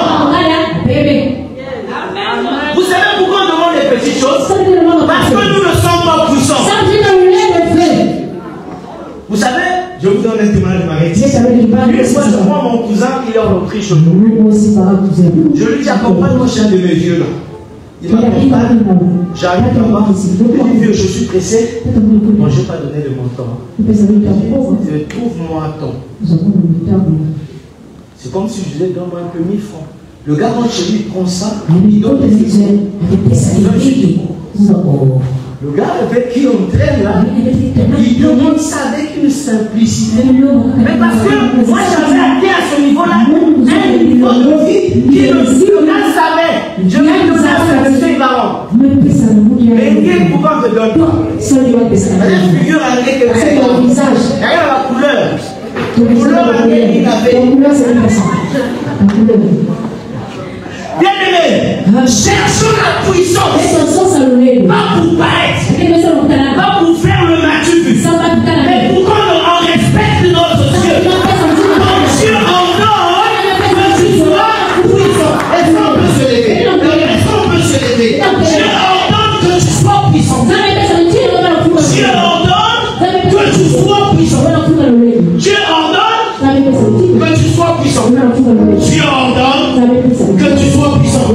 Vous savez pourquoi on demande les petites choses? Parce que nous ne sommes pas puissants. Vous savez, je vous donne un témoignage de ma réussite. Une fois, je vois mon cousin, il est en Autriche aujourd'hui. Je lui dis, accompagne-moi chez un de mes vieux là. Il m'accompagne. J'arrive là-bas. Il dit, vieux, je suis pressé. Moi, je ne vais pas donner de mon temps. Trouve-moi ton. C'est comme si je disais, donne-moi un peu 1000 francs. Le gars rentre chez lui, il prend ça, il donne des fixons. Le gars avec qui on traîne là, il demande ça avec une simplicité. Mais parce que moi j'avais atteint à ce niveau-là un niveau de vie qui le gars savait. Je vais donner à ce monsieur Baron. Mais pourquoi on ne te donne pas? La figure avec le visage. Regarde la couleur. La couleur avec il avait. Bien aimé, cherchons la puissance. Pas pour paraître, pas pour faire le mature, mais pour qu'on respecte notre Dieu. Quand Dieu ordonne que tu sois puissant. Est-ce qu'on peut se lever? Est-ce qu'on peut se lever? Dieu ordonne que tu sois puissant. Dieu ordonne que tu sois puissant. Dieu ordonne que tu sois puissant. Dieu ordonne que tu sois puissant.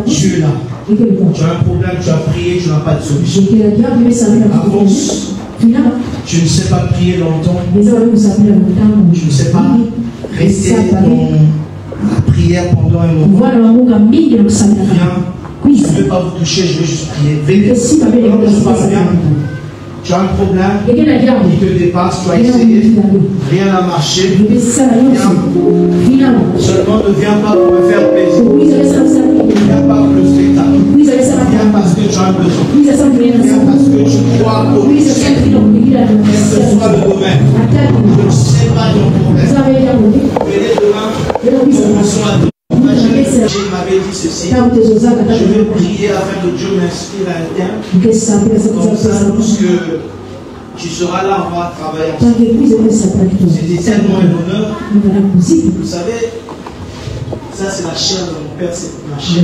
Tu es là. Tu as un problème, tu as prié, tu n'as pas de solution. Avance. Tu ne sais pas prier longtemps. Tu ne sais pas rester dans la prière pendant un moment. Viens. Je ne vais pas vous toucher, je vais juste prier. Venez. Tu as un problème qui te dépasse, tu as essayé, rien n'a marché. Viens. Seulement ne viens pas pour me faire plaisir. Ne viens pas pour le spectacle. Viens parce que tu as un besoin. Viens parce que tu crois au Dieu. Quel que soit le domaine, je ne sais pas ton problème. Venez demain, commençons à dire. Il m'avait dit ceci. Je vais prier afin que Dieu m'inspire à l'interne. Comme ça, lorsque tu seras là, on va travailler ensemble. C'était tellement un honneur. Vous savez, ça c'est la chair de mon père, c'est ma chair.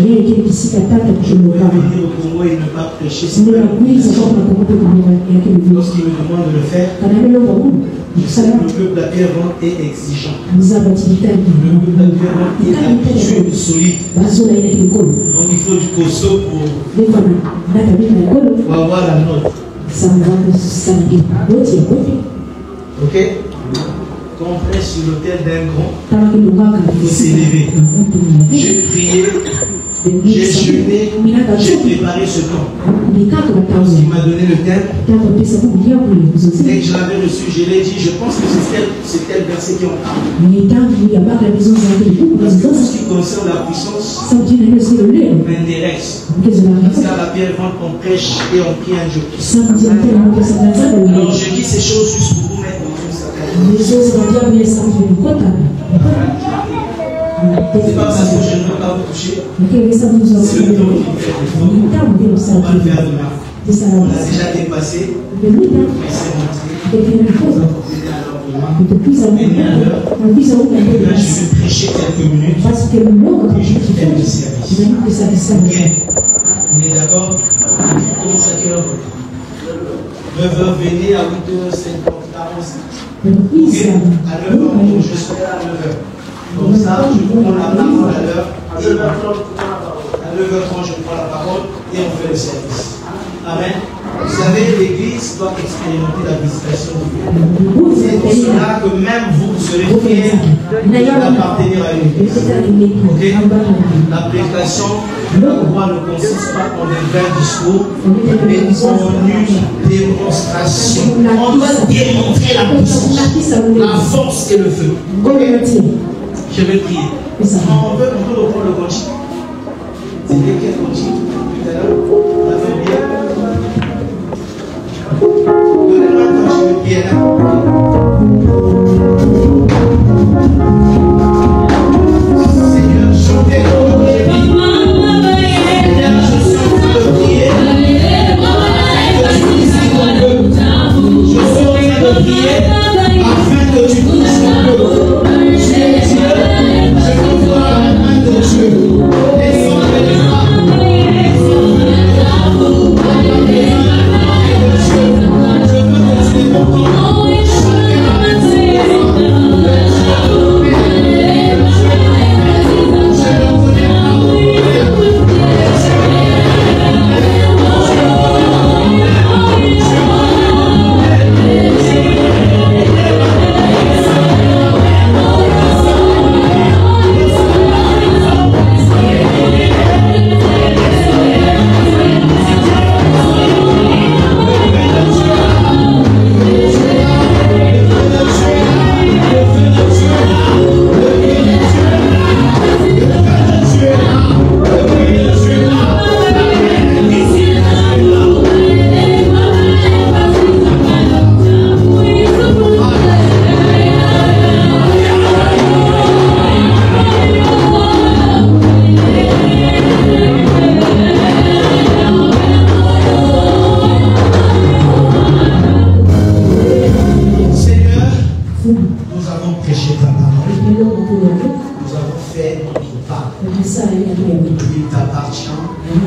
Je pouvais venir au Congo et ne pas prêcher. Lorsqu'il me demande de le faire, je sais que le peuple d'Apièvre est exigeant. Le peuple d'Apièvre est habitué de solide. Donc il faut du costaud pour avoir la note. Ok? Quand on prêche sur l'autel d'un grand, il faut s'élever. J'ai prié, j'ai jeûné, j'ai préparé ce temps. Quand il m'a donné le thème, dès que je l'avais reçu, je l'ai dit, je pense que c'est tel verset qui en parle. Parce que tout ce qui concerne la puissance m'intéresse. Parce qu'à la pierre vente, on prêche et on prie un Dieu puissant. Alors je dis ces choses juste pour vous mettre dans une certaine. C'est pas parce que je ne veux pas vous toucher. Lakini sasa C'est le temps mzuri. qui fait le fond. Ndio ndio On va le faire sawa. demain. Desa On la. a déjà dépassé. Benita, Mais c'est montré. dekina koza. On est alors pour moi. Kutupiza huko. Kutupiza huko ndio Là, je basi. vais prêcher quelques minutes. Parce que mloko Et je fais le service. ndio kusabisa. Bien. On est d'accord? On commence à quelle heure? 9h, venez à 8h50. Donc Ok? isa. À 9h, je serai là à 9h. Comme ça, je prends la parole à l'heure. À 9h30, je prends la parole et on fait le service. Amen. Vous savez, l'Église doit expérimenter la visitation de Dieu. C'est pour cela que même vous serez fiers d'appartenir à une Église. Ok? La prédication, le roi ne consiste pas en des vains discours, mais en une démonstration. On doit démontrer la puissance, la force et le feu. Je vais prier. On peut reprendre le coaching. C'était quel coaching tout à l'heure? On avait bien. Donnez-moi un coaching de pierre. Seigneur, chantez le Seigneur, je suis en train de prier. Que tu visites mon peuple. Je suis en train de prier afin que tu touches mon peuple. Tu es Dieu, je veux voir la main de Dieu. Descends les bras. Je veux que tu les entends.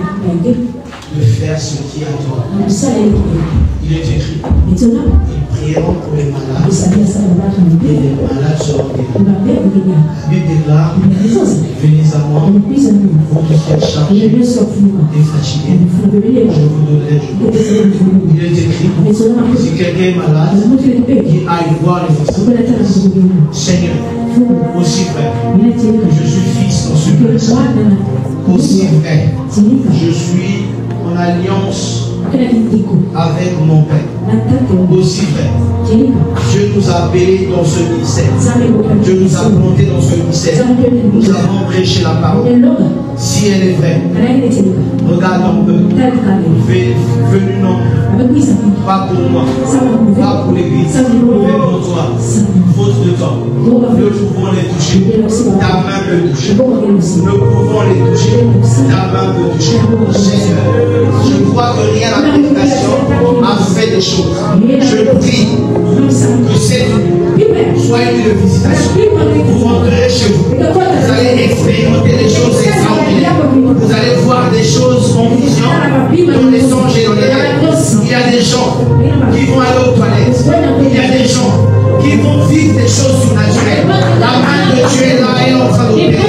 De faire ce qui est à toi. Il est écrit. Ils prieront pour les malades et les malades seront guéris. La Bible déclare, venez à moi, vous qui êtes chargés et fatigués, je vous donnerai du repos. Il est écrit, si quelqu'un est malade, qu'il aille voir les médecins. Seigneur, aussi vrai que je suis fils dans ce monde, aussi vrai je suis en alliance avec mon Père. Aussi vrai, Dieu nous a appelés dans ce ministère. Dieu nous a plantés dans ce ministère. Nous avons prêché la parole. Si elle est vraie, regarde un peu. Venu non, pas pour moi, pas pour l'église, mais pour toi. Faute de temps, nous pouvons les toucher. Ta main peut toucher. Nous pouvons les toucher. Ta main peut toucher. Seigneur, je crois que rien à la prédication a fait des choses. Je prie que cette nuit soit une nuit de visitation. Vous rentrerez chez vous. Vous allez expérimenter des choses extraordinaires. Vous allez voir des choses en vision, dans les songes et dans les rêves. Il y a des gens qui vont aller aux toilettes. Il y a des gens qui vont vivre des choses surnaturelles. La main de Dieu est là et est en train d'opérer. Vous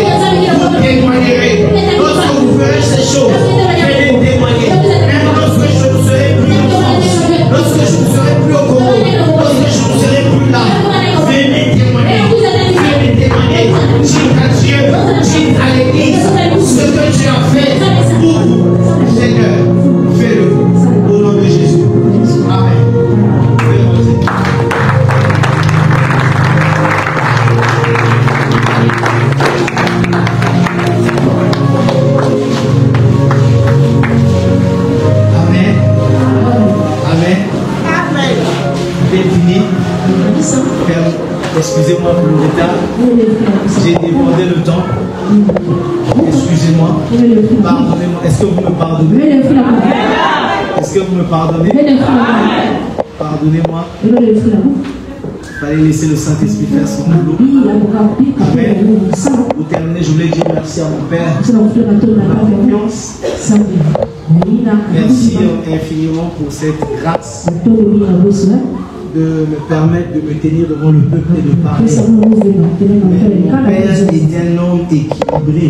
témoignerez. Lorsque vous verrez ces choses, venez témoigner. Même lorsque je ne serai plus en France, lorsque je ne serai plus au Congo, lorsque je ne serai plus là, venez témoigner. Venez témoigner. Dites à Dieu, dites à l'église. Excusez-moi. Pardonnez-moi. Est-ce que vous me pardonnez? Est-ce que vous me pardonnez? Pardonnez-moi. Il fallait laisser le Saint-Esprit faire son boulot. Amen. Pour terminer, je voulais dire merci à mon Père pour ma confiance. Merci infiniment pour cette grâce de me permettre de me tenir devant le peuple et de parler. Mais mon Père est un homme équilibré.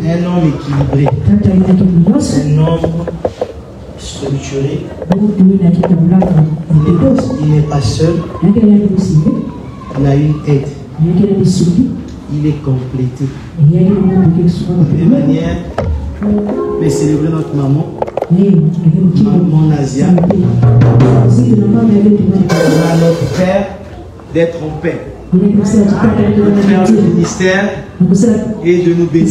Un homme équilibré. Un homme structuré. Il n'est pas seul. Il a une aide. Il est complété. De toute manière, mais célébrer notre maman, maman Nazia, on a notre Père d'être en paix, de faire le ministère et de nous bénir.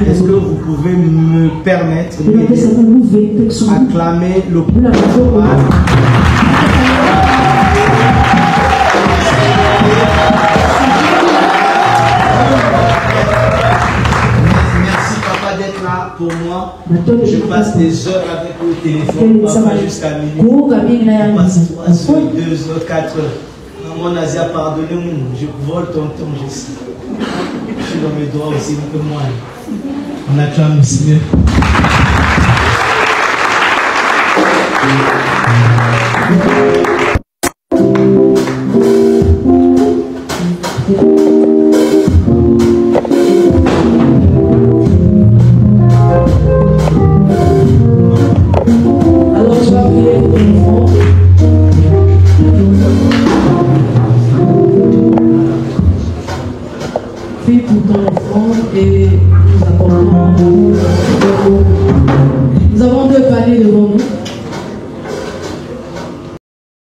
Est-ce que vous pouvez me permettre d'acclamer le pour moi, je passe des heures avec le téléphone, parfois jusqu'à minuit. On passe 3 heures, 2 heures, 4 heures. Maman Nazia, pardonnez-moi, je vole ton temps, je sais. Je suis dans mes doigts aussi, que moi. On acclame le Seigneur. Nous avons 2 paniers devant nous.